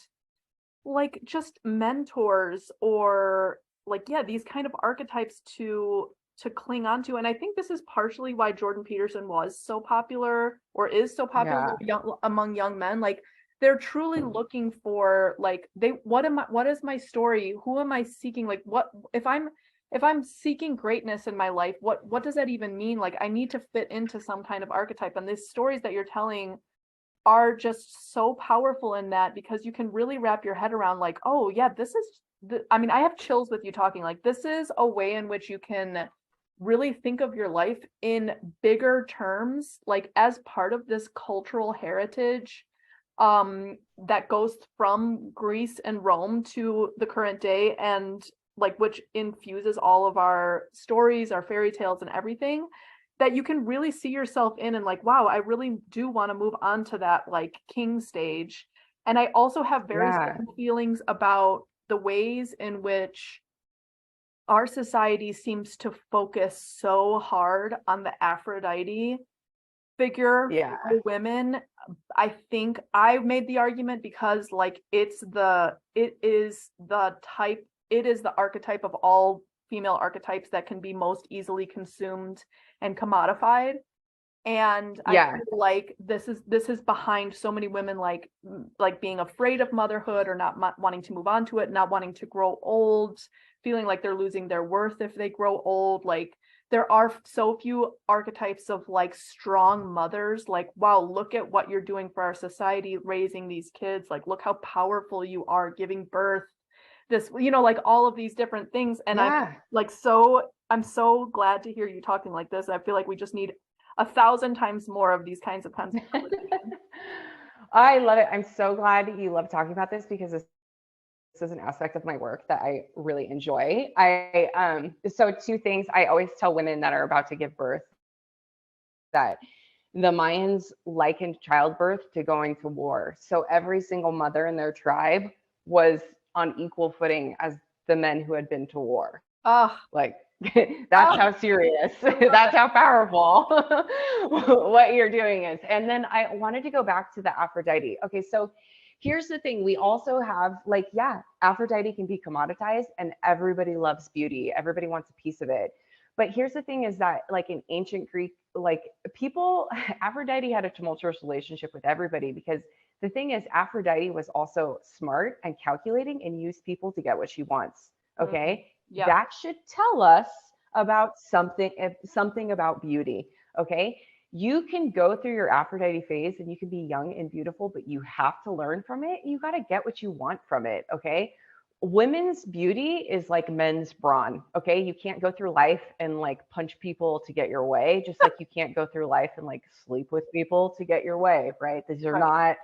like just mentors or like, yeah, these kind of archetypes to cling on to. And I think this is partially why Jordan Peterson was so popular or is so popular among young men. Like they're truly looking for like what is my story? Who am I seeking? Like what if I'm seeking greatness in my life, what does that even mean? Like I need to fit into some kind of archetype. And these stories that you're telling are just so powerful in that because you can really wrap your head around like, oh yeah, I mean, I have chills with you talking like this is a way in which you can really think of your life in bigger terms, like as part of this cultural heritage that goes from Greece and Rome to the current day and like which infuses all of our stories, our fairy tales and everything that you can really see yourself in and like, wow, I really do want to move on to that like king stage. And I also have very strong feelings about the ways in which our society seems to focus so hard on the Aphrodite figure for women. I think I made the argument because like it is the archetype of all female archetypes that can be most easily consumed and commodified. And I feel like this is behind so many women like being afraid of motherhood or not wanting to move on to it, not wanting to grow old, feeling like they're losing their worth if they grow old. Like there are so few archetypes of like strong mothers, like, wow, look at what you're doing for our society, raising these kids. Like, look how powerful you are giving birth. This, like all of these different things. And I'm so glad to hear you talking like this. I feel like we just need 1,000 times more of these kinds of conversations. I love it. I'm so glad you love talking about this because this is an aspect of my work that I really enjoy. So two things I always tell women that are about to give birth that the Mayans likened childbirth to going to war. So every single mother in their tribe was on equal footing as the men who had been to war. Oh, Like, that's how serious, that's how powerful what you're doing is. And then I wanted to go back to the Aphrodite. Okay, so here's the thing. We also have, like, yeah, Aphrodite can be commoditized and everybody loves beauty. Everybody wants a piece of it. But here's the thing is that, like, in ancient Greek, like, people, Aphrodite had a tumultuous relationship with everybody, because the thing is, Aphrodite was also smart and calculating and used people to get what she wants. Okay. yeah. That should tell us about something about beauty. Okay. You can go through your Aphrodite phase and you can be young and beautiful, but you have to learn from it. You got to get what you want from it. Okay. Women's beauty is like men's brawn. Okay. You can't go through life and like punch people to get your way, just like you can't go through life and like sleep with people to get your way. Right. These are not,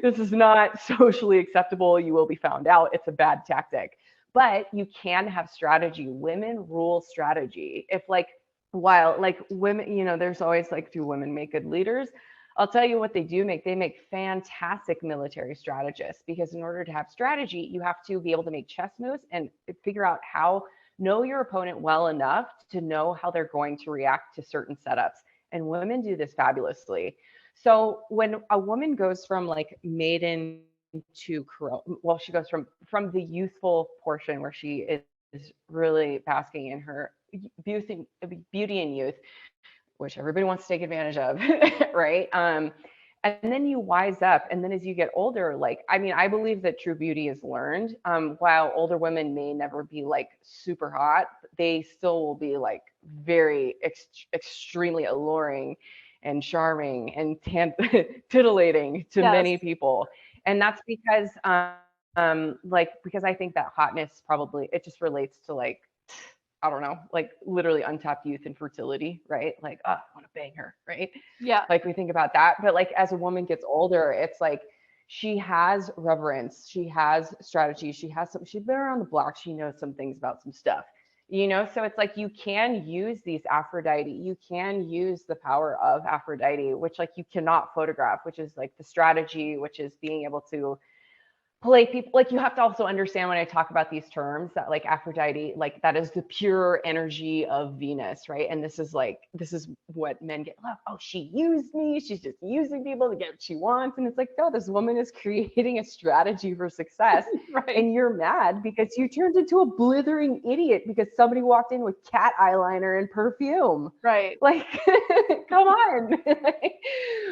this is not socially acceptable. You will be found out. It's a bad tactic, but you can have strategy. Women rule strategy. If, like, while, like, women, you know, there's always like, do women make good leaders? I'll tell you what they do make. They make fantastic military strategists, because in order to have strategy, you have to be able to make chess moves and figure out know your opponent well enough to know how they're going to react to certain setups. And women do this fabulously. So when a woman goes from like maiden to well, she goes from the youthful portion where she is really basking in her beauty and youth, which everybody wants to take advantage of, right? And then you wise up, and then as you get older, like, I mean, I believe that true beauty is learned. While older women may never be like super hot, they still will be like very extremely alluring and charming and titillating to many people. And that's because, like, because I think that hotness probably, it just relates to, like, I don't know, like literally untapped youth and fertility, right? Like, oh, I want to bang her, right? Yeah. Like, we think about that. But like, as a woman gets older, it's like she has reverence, she has strategy, she's been around the block, she knows some things about some stuff, you know? So it's like, you can use these Aphrodite, you can use the power of Aphrodite, which like you cannot photograph, which is like the strategy, which is being able to play people. Like, you have to also understand when I talk about these terms that like Aphrodite, like that is the pure energy of Venus, right? And this is what men get love. Oh, she used me. She's just using people to get what she wants. And it's like, no, this woman is creating a strategy for success. Right. And you're mad because you turned into a blithering idiot because somebody walked in with cat eyeliner and perfume. Right. Like, come on.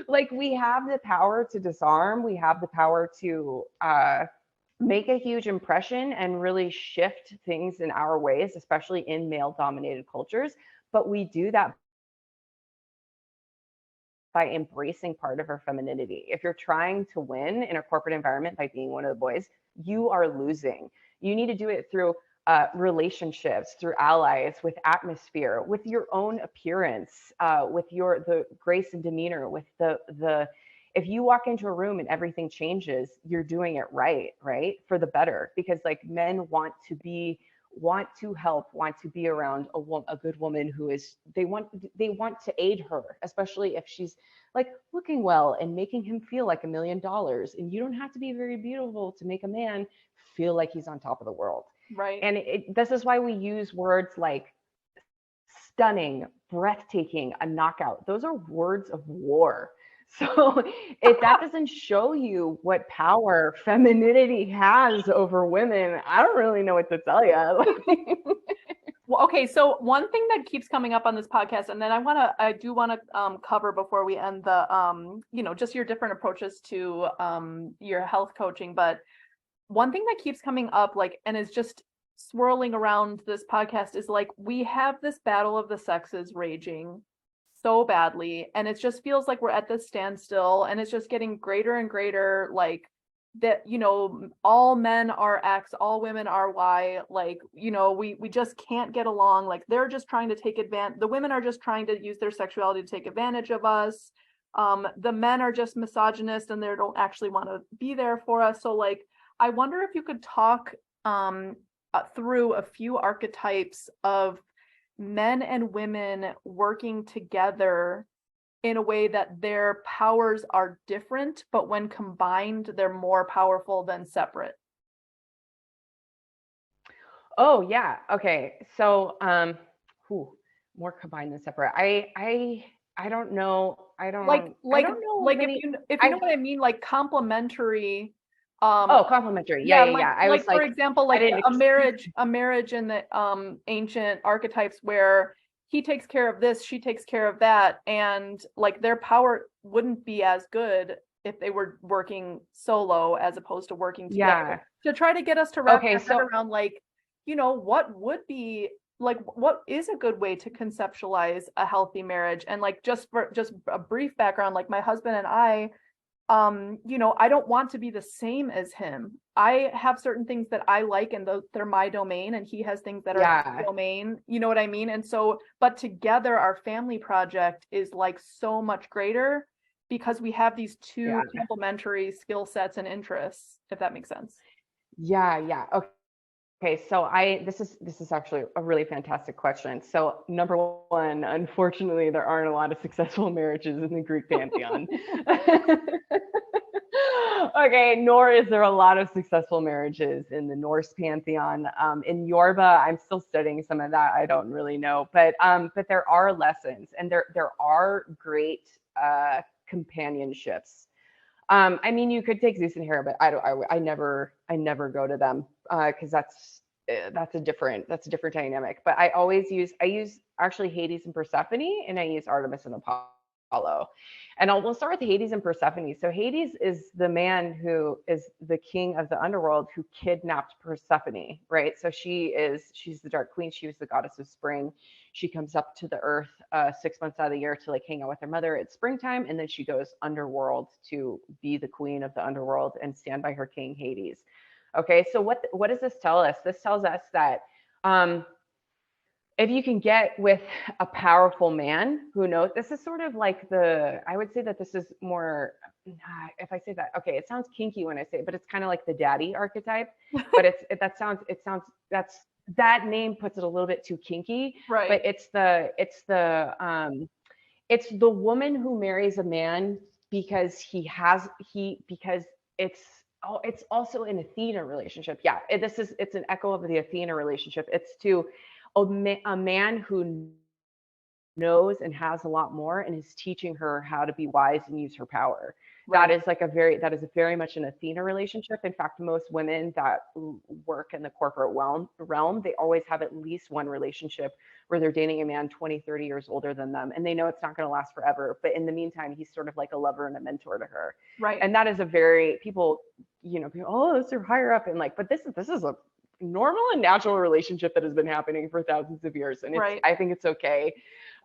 Like, we have the power to disarm. We have the power to make a huge impression and really shift things in our ways, especially in male dominated cultures. But we do that by embracing part of our femininity. If you're trying to win in a corporate environment by being one of the boys, you are losing. You need to do it through relationships, through allies, with atmosphere, with your own appearance, with the grace and demeanor, with the if you walk into a room and everything changes, you're doing it right, for the better. Because like, men want to help, want to be around a good woman who is, they want to aid her, especially if she's like looking well and making him feel like $1 million. And you don't have to be very beautiful to make a man feel like he's on top of the world. Right. And this is why we use words like stunning, breathtaking, a knockout. Those are words of war. So if that doesn't show you what power femininity has over women, I don't really know what to tell you. Well, okay. So one thing that keeps coming up on this podcast, and then I do want to cover before we end the, just your different approaches to your health coaching. But one thing that keeps coming up, like, and is just swirling around this podcast is like, we have this battle of the sexes raging so badly, and it just feels like we're at this standstill, and it's just getting greater and greater, like that, all men are X, all women are Y, like, we just can't get along. Like, they're just trying to take advantage, the women are just trying to use their sexuality to take advantage of us. The men are just misogynist and they don't actually want to be there for us. So like, I wonder if you could talk through a few archetypes of men and women working together in a way that their powers are different, but when combined, they're more powerful than separate. Oh yeah. Okay. So more combined than separate. I don't know. I don't know Like many. if you know I what I mean, like complementary, Oh, complimentary. Yeah, yeah, yeah, yeah. I was for like, example, I like didn't a marriage in the ancient archetypes where he takes care of this, she takes care of that, and like their power wouldn't be as good if they were working solo as opposed to working together. Yeah. To try to get us to wrap Okay, our head so around like, what would be like what is a good way to conceptualize a healthy marriage? And like just a brief background, like my husband and I, I don't want to be the same as him. I have certain things that I like and they're my domain, and he has things that are his yeah, domain. You know what I mean? And so, but together our family project is like so much greater because we have these two yeah, complementary skill sets and interests, if that makes sense. yeah, yeah. Okay, so this is actually a really fantastic question. So number one, unfortunately, there aren't a lot of successful marriages in the Greek pantheon. Okay, nor is there a lot of successful marriages in the Norse pantheon. In Yorba, I'm still studying some of that. I don't really know, but there are lessons, and there are great companionships. I mean, you could take Zeus and Hera, but I never go to them because that's a different dynamic. But I use actually Hades and Persephone, and I use Artemis and Apollo. And we'll start with Hades and Persephone. So Hades is the man who is the king of the underworld who kidnapped Persephone, right? So she's the Dark Queen. She was the goddess of spring. She comes up to the earth 6 months out of the year to like hang out with her mother at springtime, and then she goes underworld to be the queen of the underworld and stand by her king Hades. Okay, so what does this tell us? This tells us that um, if you can get with a powerful man who knows, this is sort of like I would say that this is more, if I say that, okay, it sounds kinky when I say it, but it's kind of like the daddy archetype, but that name puts it a little bit too kinky, but Right. it's the woman who marries a man because because it's, oh, it's also an Athena relationship. Yeah, it's an echo of the Athena relationship. It's to a man who knows and has a lot more and is teaching her how to be wise and use her power. Right. That is a very much an Athena relationship. In fact, most women that work in the corporate realm, they always have at least one relationship where they're dating a man 20, 30 years older than them. And they know it's not going to last forever. But in the meantime, he's sort of like a lover and a mentor to her. Right. And that is a very, people, oh, those are higher up. And like, but this is a normal and natural relationship that has been happening for thousands of years. And Right. I think it's okay.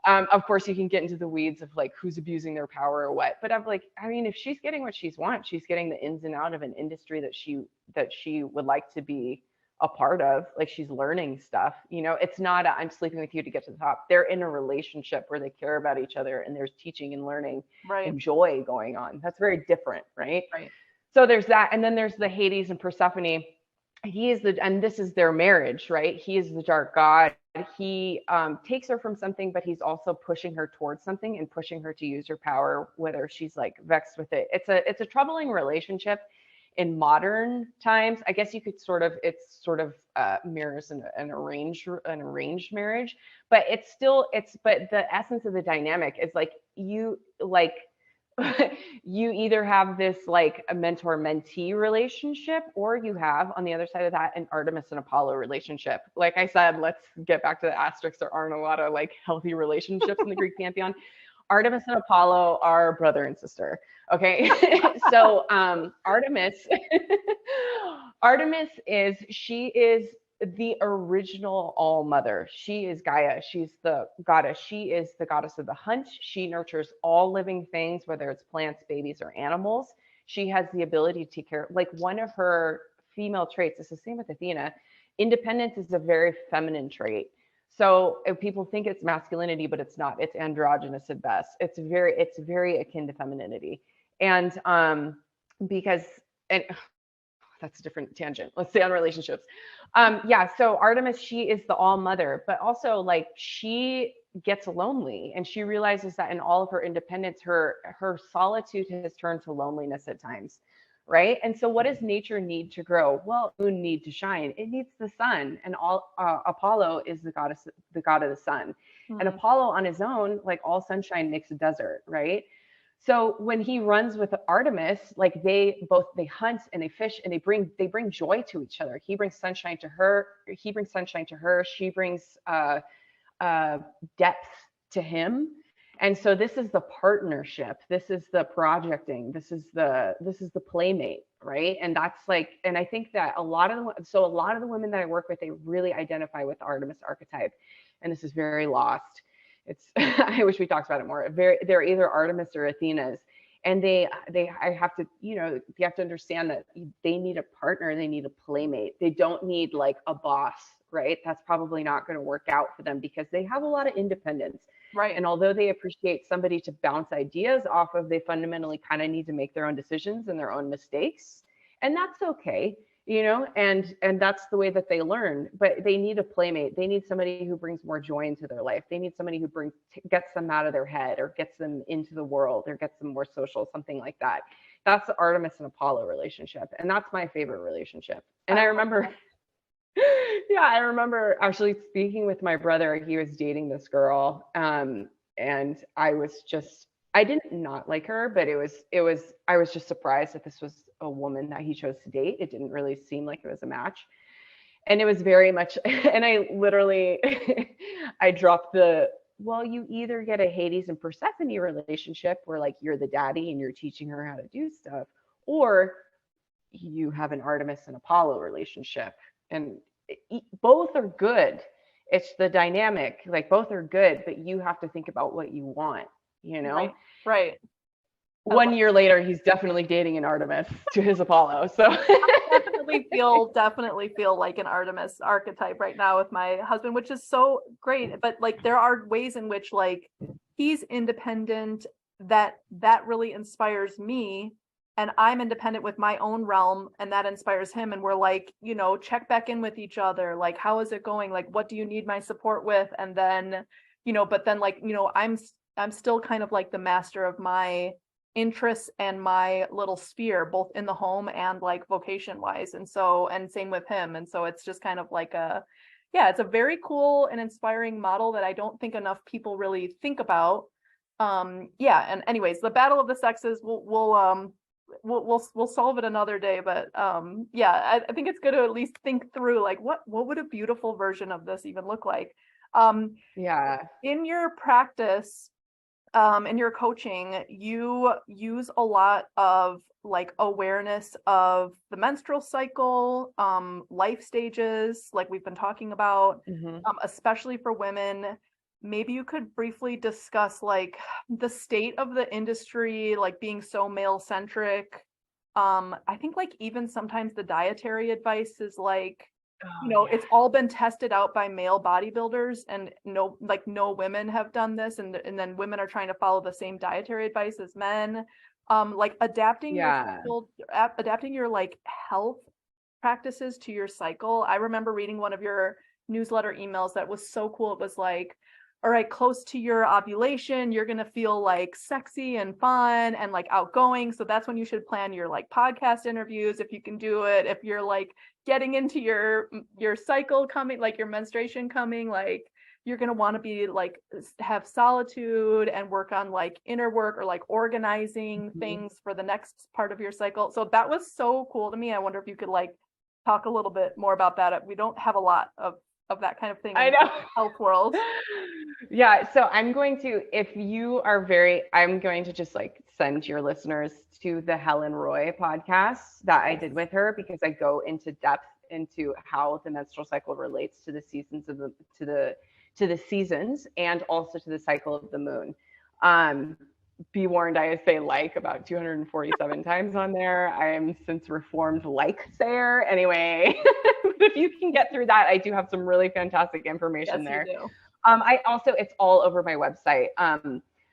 Of course, you can get into the weeds of like who's abusing their power or what. But I'm like, I mean, if she's getting what she wants, she's getting the ins and out of an industry that she would like to be a part of. Like she's learning stuff. It's not I'm sleeping with you to get to the top. They're in a relationship where they care about each other and there's teaching and learning Right. and joy going on. That's very different, right? Right. So there's that, and then there's the Hades and Persephone. And this is their marriage, right? He is the dark god. He takes her from something, but he's also pushing her towards something and pushing her to use her power, whether she's like vexed with it. It's a troubling relationship in modern times. I guess you could mirrors an arranged marriage, but but the essence of the dynamic is like you either have this like a mentor mentee relationship, or you have on the other side of that an Artemis and Apollo relationship. Like I said, let's get back to the asterisks. There aren't a lot of like healthy relationships in the Greek pantheon. Artemis and Apollo are brother and sister. Okay. So Artemis Artemis is the original all mother. She is Gaia. She's the goddess. She is the goddess of the hunt. She nurtures all living things, whether it's plants, babies, or animals. She has the ability to take care. Like one of her female traits is the same with Athena. Independence is a very feminine trait. So if people think it's masculinity, but it's not. It's androgynous at best. It's very akin to femininity, and because and that's a different tangent. Let's stay on relationships. Yeah, so Artemis, she is the all mother, but also like she gets lonely and she realizes that in all of her independence, her solitude has turned to loneliness at times. right? And so what does nature need to grow? Well, moon need to shine. It needs the sun, and all Apollo is the god of the sun. And Mm. Apollo on his own, like all sunshine makes a desert, right? So when he runs with Artemis, like they hunt and they fish and they bring joy to each other. He brings sunshine to her. He brings sunshine to her. She brings uh, depth to him. And so this is the partnership. This is the projecting. This is the playmate, right? And that's like, and I think that a lot of the women that I work with, they really identify with the Artemis archetype, and this is very lost. It's I wish we talked about it more. They're either Artemis or Athenas, and I have to, you have to understand that they need a partner, they need a playmate. They don't need like a boss, right? That's probably not going to work out for them because they have a lot of independence. Right. And although they appreciate somebody to bounce ideas off of, they fundamentally kind of need to make their own decisions and their own mistakes. And that's okay, and that's the way that they learn. But they need a playmate. They need somebody who brings more joy into their life. They need somebody who gets them out of their head or gets them into the world or gets them more social, something like that. That's the Artemis and Apollo relationship. And that's my favorite relationship. And I remember yeah, I remember actually speaking with my brother. He was dating this girl, and I didn't not like her, but I was just surprised that this was a woman that he chose to date. It didn't really seem like it was a match, and it was very much. And I literally, I dropped well, you either get a Hades and Persephone relationship where like you're the daddy and you're teaching her how to do stuff, or you have an Artemis and Apollo relationship. And both are good. It's the dynamic, like both are good, but you have to think about what you want, Right. 1 year later, he's definitely dating an Artemis to his Apollo. So definitely feel like an Artemis archetype right now with my husband, which is so great. But like there are ways in which like he's independent that really inspires me, and I'm independent with my own realm, and that inspires him. And we're like, check back in with each other. Like, how is it going? Like, what do you need my support with? And then, but then like, I'm still kind of like the master of my interests and my little sphere, both in the home and like vocation wise. And same with him. And so it's just kind of like it's a very cool and inspiring model that I don't think enough people really think about. And anyways, the battle of the sexes, we'll solve it another day, but I think it's good to at least think through like what would a beautiful version of this even look like. In your practice, in your coaching, you use a lot of like awareness of the menstrual cycle, life stages, like we've been talking about, especially for women. Maybe you could briefly discuss like the state of the industry, like being so male centric. I think like even sometimes the dietary advice is like, it's all been tested out by male bodybuilders, and no women have done this, and then women are trying to follow the same dietary advice as men. Like adapting your like health practices to your cycle. I remember reading one of your newsletter emails that was so cool. It was like, all right, close to your ovulation, you're going to feel like sexy and fun and like outgoing. So that's when you should plan your like podcast interviews, if you can do it. If you're like getting into your cycle coming, like your menstruation coming, like you're going to want to be like have solitude and work on like inner work or like organizing things for the next part of your cycle. So that was so cool to me. I wonder if you could like talk a little bit more about that. We don't have a lot of that kind of thing in the health world. Yeah, so I'm going to just like send your listeners to the Helen Roy podcast that I did with her, because I go into depth into how the menstrual cycle relates to the seasons of to the seasons and also to the cycle of the moon. Be warned, I say like about 247 times on there. I am since reformed like sayer. Anyway, if you can get through that, I do have some really fantastic information there. You do. I also, it's all over my website.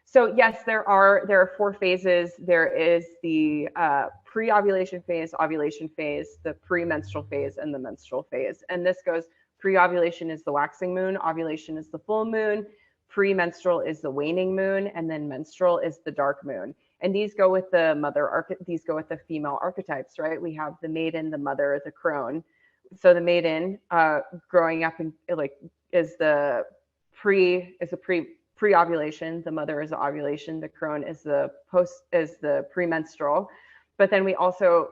So yes, there are 4 phases. There is the pre-ovulation phase, ovulation phase, the premenstrual phase, and the menstrual phase. And this goes, pre-ovulation is the waxing moon, ovulation is the full moon, premenstrual is the waning moon, and then menstrual is the dark moon. And these go with the these go with the female archetypes, right? We have the maiden, the mother, the crone. So the maiden, growing up in like is the pre-ovulation. The mother is the ovulation. The crone is the premenstrual. But then we also,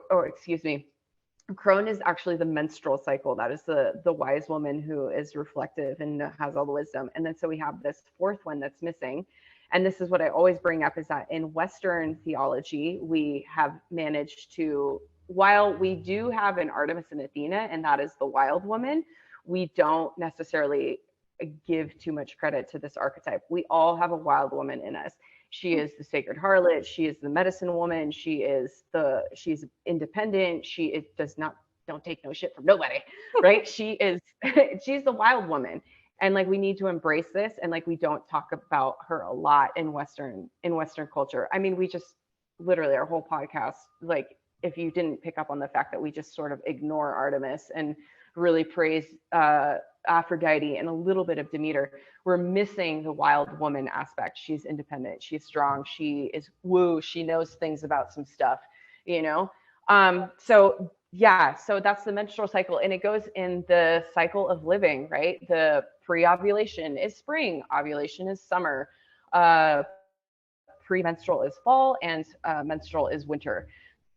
crone is actually the menstrual cycle. That is the wise woman who is reflective and has all the wisdom. And then so we have this fourth one that's missing. And this is what I always bring up, is that in Western theology, we have managed to, while we do have an Artemis and Athena, and that is the wild woman, we don't necessarily give too much credit to this archetype. We all have a wild woman in us. She is the sacred harlot. She is the medicine woman. She's independent. Don't take no shit from nobody, right? She's the wild woman. And like, we need to embrace this. And like, we don't talk about her a lot in Western culture. I mean, we just literally, our whole podcast, like, if you didn't pick up on the fact that we just sort of ignore Artemis and really praise Aphrodite and a little bit of Demeter, we're missing the wild woman aspect. She's independent. She's strong. She is woo. She knows things about some stuff, So that's the menstrual cycle, and it goes in the cycle of living, right? The pre-ovulation is spring, ovulation is summer, premenstrual is fall, and menstrual is winter.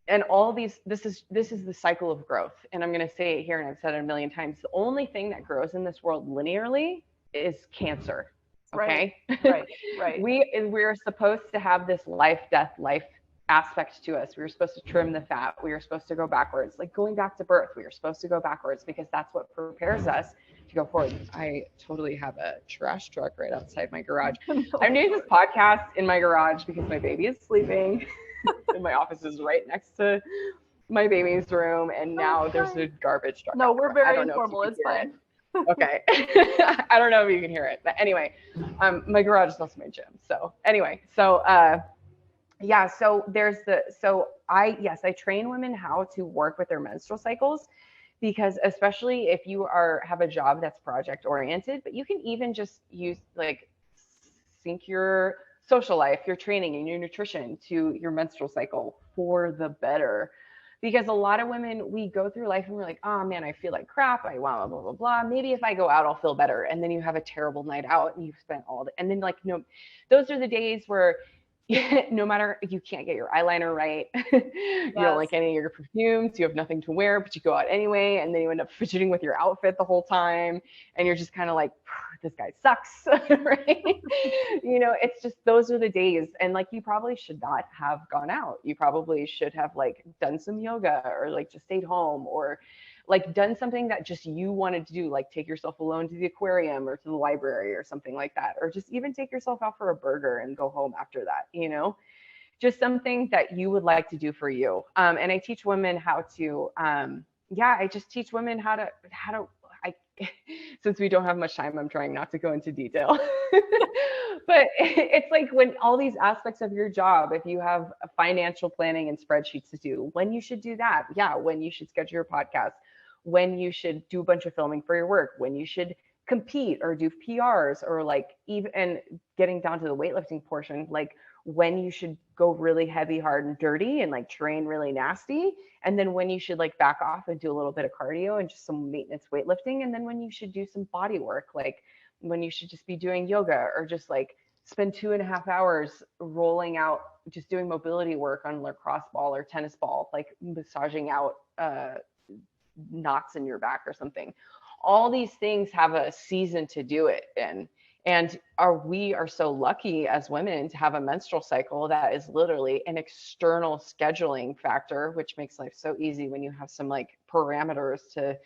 And all these, this is the cycle of growth. And I'm going to say it here, and I've said it a million times, the only thing that grows in this world linearly is cancer. Okay. Right. We're supposed to have this life aspect to us. We were supposed to trim the fat. We were supposed to go backwards, like going back to birth. We were supposed to go backwards because that's what prepares us to go forward. I totally have a trash truck right outside my garage. I'm doing this podcast in my garage because my baby is sleeping. And my office is right next to my baby's room, and now there's a garbage truck. No, we're very informal. It's fine. Okay. I don't know if you can hear it, but anyway, my garage is also my gym. So anyway, so I train women how to work with their menstrual cycles, because especially if you have a job that's project oriented, but you can even just use sync your social life, your training, and your nutrition to your menstrual cycle for the better. Because a lot of women, we go through life and we're like, oh man, I feel like crap. I want blah, blah, blah. Maybe if I go out, I'll feel better. And then you have a terrible night out and you've spent and then those are the days where no matter, you can't get your eyeliner right. You don't like any of your perfumes, you have nothing to wear, but you go out anyway. And then you end up fidgeting with your outfit the whole time. And you're just kind of like, this guy sucks, right? It's just, those are the days. And you probably should not have gone out. You probably should have done some yoga, or just stayed home, or done something that just you wanted to do, take yourself alone to the aquarium or to the library or something like that, or just even take yourself out for a burger and go home after that, just something that you would like to do for you. And I teach women how to, I just teach women how to, since we don't have much time, I'm trying not to go into detail, but it's when all these aspects of your job, if you have a financial planning and spreadsheets to do, when you should do that. When you should schedule your podcast, when you should do a bunch of filming for your work, when you should compete or do PRs, or even, and getting down to the weightlifting portion, when you should go really heavy, hard, and dirty and train really nasty, and then when you should back off and do a little bit of cardio and just some maintenance weightlifting, and then when you should do some body work, when you should just be doing yoga, or just spend 2.5 hours rolling out, just doing mobility work on a lacrosse ball or tennis ball, massaging out knots in your back or something. All these things have a season to do it in. And we are so lucky as women to have a menstrual cycle that is literally an external scheduling factor, which makes life so easy when you have some parameters to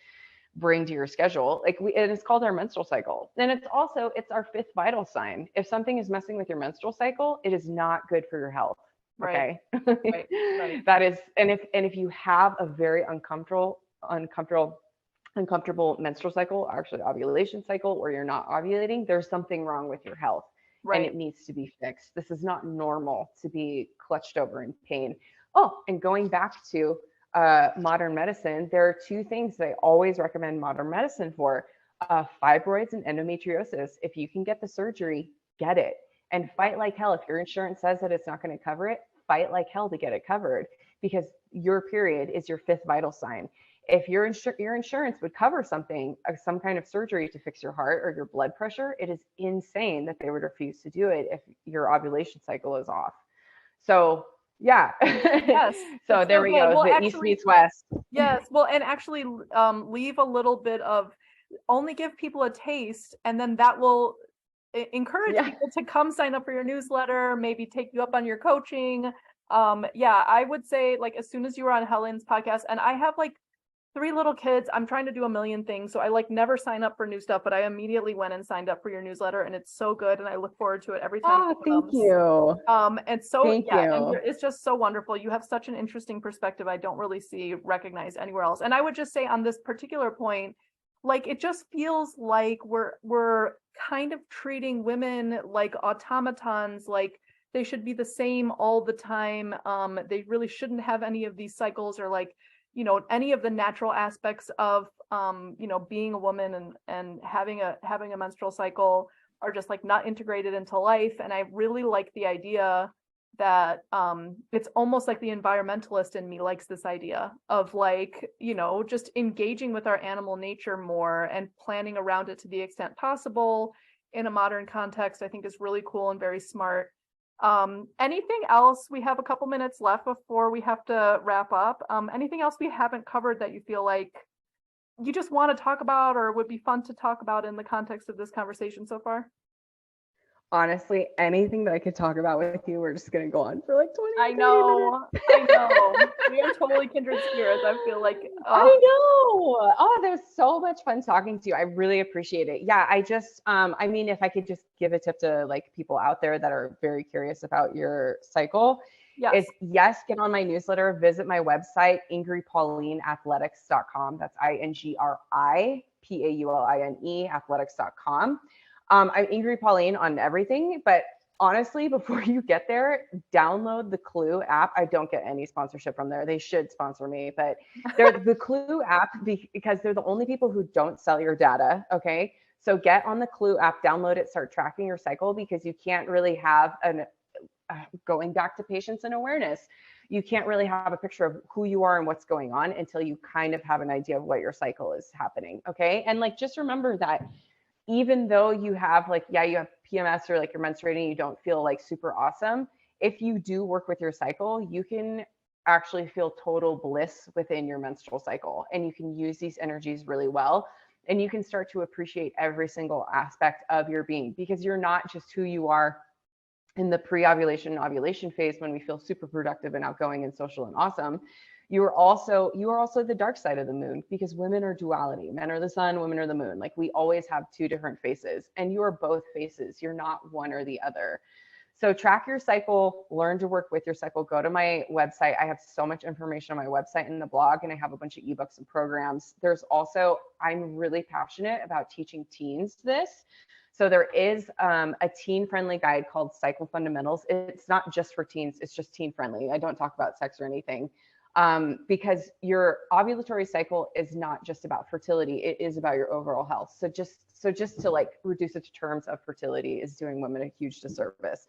bring to your schedule. And it's called our menstrual cycle. And it's our fifth vital sign. If something is messing with your menstrual cycle, it is not good for your health. Okay. Right. That is, and if you have a very uncomfortable menstrual cycle, actually ovulation cycle, or you're not ovulating, there's something wrong with your health. Right. And it needs to be fixed. This is not normal to be clutched over in pain. Oh, and going back to modern medicine, there are two things that I always recommend modern medicine for: fibroids and endometriosis. If you can get the surgery, get it, and fight like hell. If your insurance says that it's not going to cover it, fight like hell to get it covered, because your period is your 5th vital sign. If your insurance would cover something, some kind of surgery to fix your heart or your blood pressure, it is insane that they would refuse to do it if your ovulation cycle is off. So yeah. Yes. So there we go. Well, the actually, East meets West. yes. Well, and actually leave a little bit of, only give people a taste, and then that will encourage people to come sign up for your newsletter, maybe take you up on your coaching. Yeah, I would say, like, as soon as you were on Helen's podcast, and I have like 3 little kids, I'm trying to do a million things, so I like never sign up for new stuff, but I immediately went and signed up for your newsletter, and it's so good, and I look forward to it every time Oh, it thank comes. you. And so Thank yeah, you. and it's just so wonderful. You have such an interesting perspective I don't really see recognized anywhere else. And I would just say on this particular point, like, it just feels like we're kind of treating women like automatons, like they should be the same all the time. They really shouldn't have any of these cycles, or like, you know, any of the natural aspects of you know, being a woman and having a menstrual cycle are just like not integrated into life. And I really like the idea that it's almost like the environmentalist in me likes this idea of, like, you know, just engaging with our animal nature more and planning around it to the extent possible in a modern context. I think is really cool and very smart. Anything else? We have a couple minutes left before we have to wrap up. Anything else we haven't covered that you feel like you just want to talk about, or would be fun to talk about in the context of this conversation so far? Honestly, anything that I could talk about with you, we're just going to go on for like 20 I 30 know, minutes. I know. We are totally kindred spirits. I feel like, I know. Oh, there's so much fun talking to you. I really appreciate it. Yeah, I just, I mean, if I could just give a tip to like people out there that are very curious about your cycle, yes, yes, get on my newsletter, visit my website, ingripaulineathletics.com. That's INGRIPAULINE athletics.com. I'm Ingri Pauline on everything, but honestly, before you get there, download the Clue app. I don't get any sponsorship from there. They should sponsor me, but they're the Clue app because they're the only people who don't sell your data. Okay. So get on the Clue app, download it, start tracking your cycle, because you can't really have going back to patience and awareness. You can't really have a picture of who you are and what's going on until you kind of have an idea of what your cycle is happening. Okay. And like, just remember that even though you have like, yeah, you have PMS or like you're menstruating, you don't feel like super awesome. If you do work with your cycle, you can actually feel total bliss within your menstrual cycle, and you can use these energies really well. And you can start to appreciate every single aspect of your being, because you're not just who you are in the pre-ovulation and ovulation phase when we feel super productive and outgoing and social and awesome. You are also the dark side of the moon, because women are duality. Men are the sun, women are the moon. Like, we always have 2 different faces, and you are both faces. You're not one or the other. So track your cycle, learn to work with your cycle. Go to my website. I have so much information on my website and the blog, and I have a bunch of ebooks and programs. There's also, I'm really passionate about teaching teens this. So there is a teen-friendly guide called Cycle Fundamentals. It's not just for teens, it's just teen-friendly. I don't talk about sex or anything, because your ovulatory cycle is not just about fertility, it is about your overall health. So just to like reduce it to terms of fertility is doing women a huge disservice.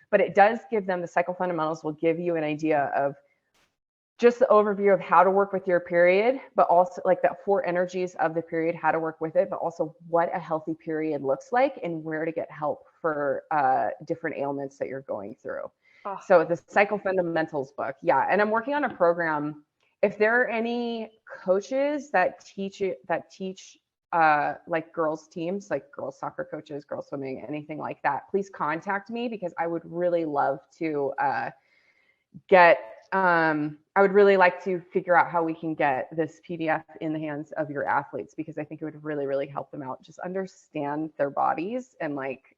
But it does give them, the Cycle Fundamentals will give you an idea of just the overview of how to work with your period, but also like the 4 energies of the period, how to work with it, but also what a healthy period looks like and where to get help for different ailments that you're going through. Oh. So the Cycle Fundamentals book. Yeah. And I'm working on a program. If there are any coaches that teach like girls teams, like girls soccer coaches, girls swimming, anything like that, please contact me, because I would really love to I would really like to figure out how we can get this PDF in the hands of your athletes, because I think it would really, really help them out, just understand their bodies, and like,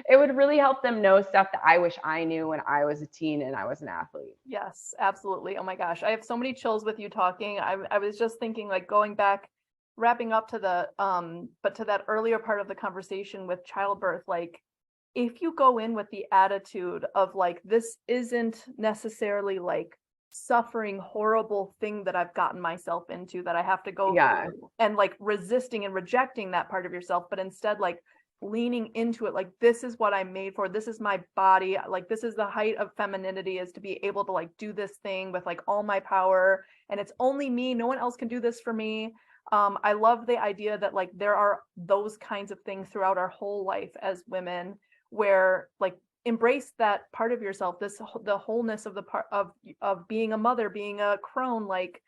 it would really help them know stuff that I wish I knew when I was a teen and I was an athlete. Yes, absolutely. Oh my gosh, I have so many chills with you talking. I was just thinking, like, going back, wrapping up to the but to that earlier part of the conversation with childbirth, like, if you go in with the attitude of like, this isn't necessarily like suffering, horrible thing that I've gotten myself into that I have to go through, and like resisting and rejecting that part of yourself, but instead like leaning into it, like, this is what I'm made for. This is my body. Like, this is the height of femininity, is to be able to like do this thing with like all my power. And it's only me. No one else can do this for me. I love the idea that like there are those kinds of things throughout our whole life as women, where like embrace that part of yourself, the wholeness of the part of being a mother, being a crone, like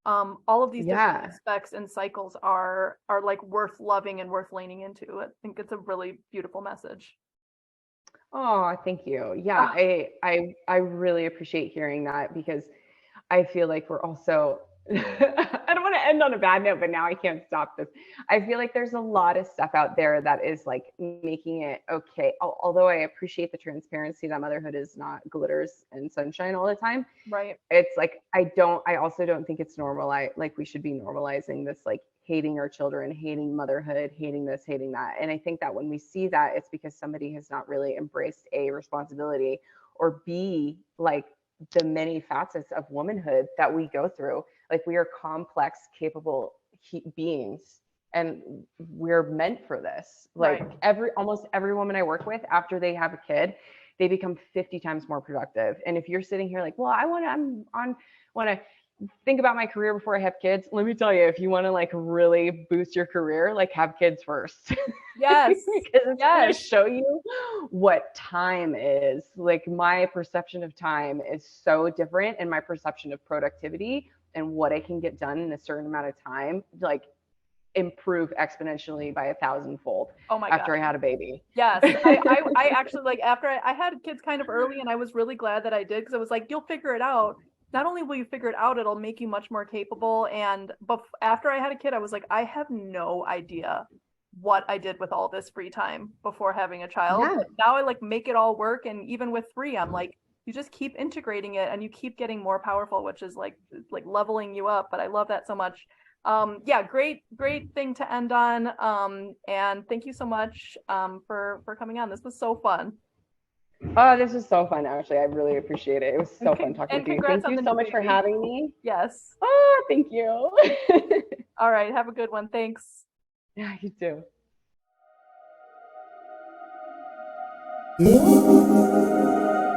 all of these different aspects and cycles are like worth loving and worth leaning into. I think it's a really beautiful message. Oh, thank you. Yeah, I really appreciate hearing that, because I feel like we're also I don't want to end on a bad note, but now I can't stop this. I feel like there's a lot of stuff out there that is like making it okay. Although I appreciate the transparency that motherhood is not glitters and sunshine all the time. Right. It's like I also don't think it's normal. We should be normalizing this, like hating our children, hating motherhood, hating this, hating that. And I think that when we see that, it's because somebody has not really embraced A, responsibility, or B, like the many facets of womanhood that we go through. Like, we are complex, capable beings, and we're meant for this. Like, almost every woman I work with, after they have a kid, they become 50 times more productive. And if you're sitting here like, well, I want to think about my career before I have kids, let me tell you, if you want to like really boost your career, like have kids first. Yes. Because it's going to show you what time is. Like, my perception of time is so different, and my perception of productivity and what I can get done in a certain amount of time, like, improve exponentially by 1,000-fold after I had a baby. Yes. I actually, like, after I had kids kind of early, and I was really glad that I did, because I was like, you'll figure it out. Not only will you figure it out, it'll make you much more capable. And after I had a kid, I was like, I have no idea what I did with all this free time before having a child. Yeah. But now I like make it all work. And even with 3, I'm like, you just keep integrating it and you keep getting more powerful, which is like leveling you up. But I love that so much. Yeah, great thing to end on. And thank you so much for coming on. This was so fun. Oh, this was so fun, Ashley. I really appreciate it. It was so fun talking to you. Thank you so much for having me. Yes. Oh, thank you. All right. Have a good one. Thanks. Yeah, you too.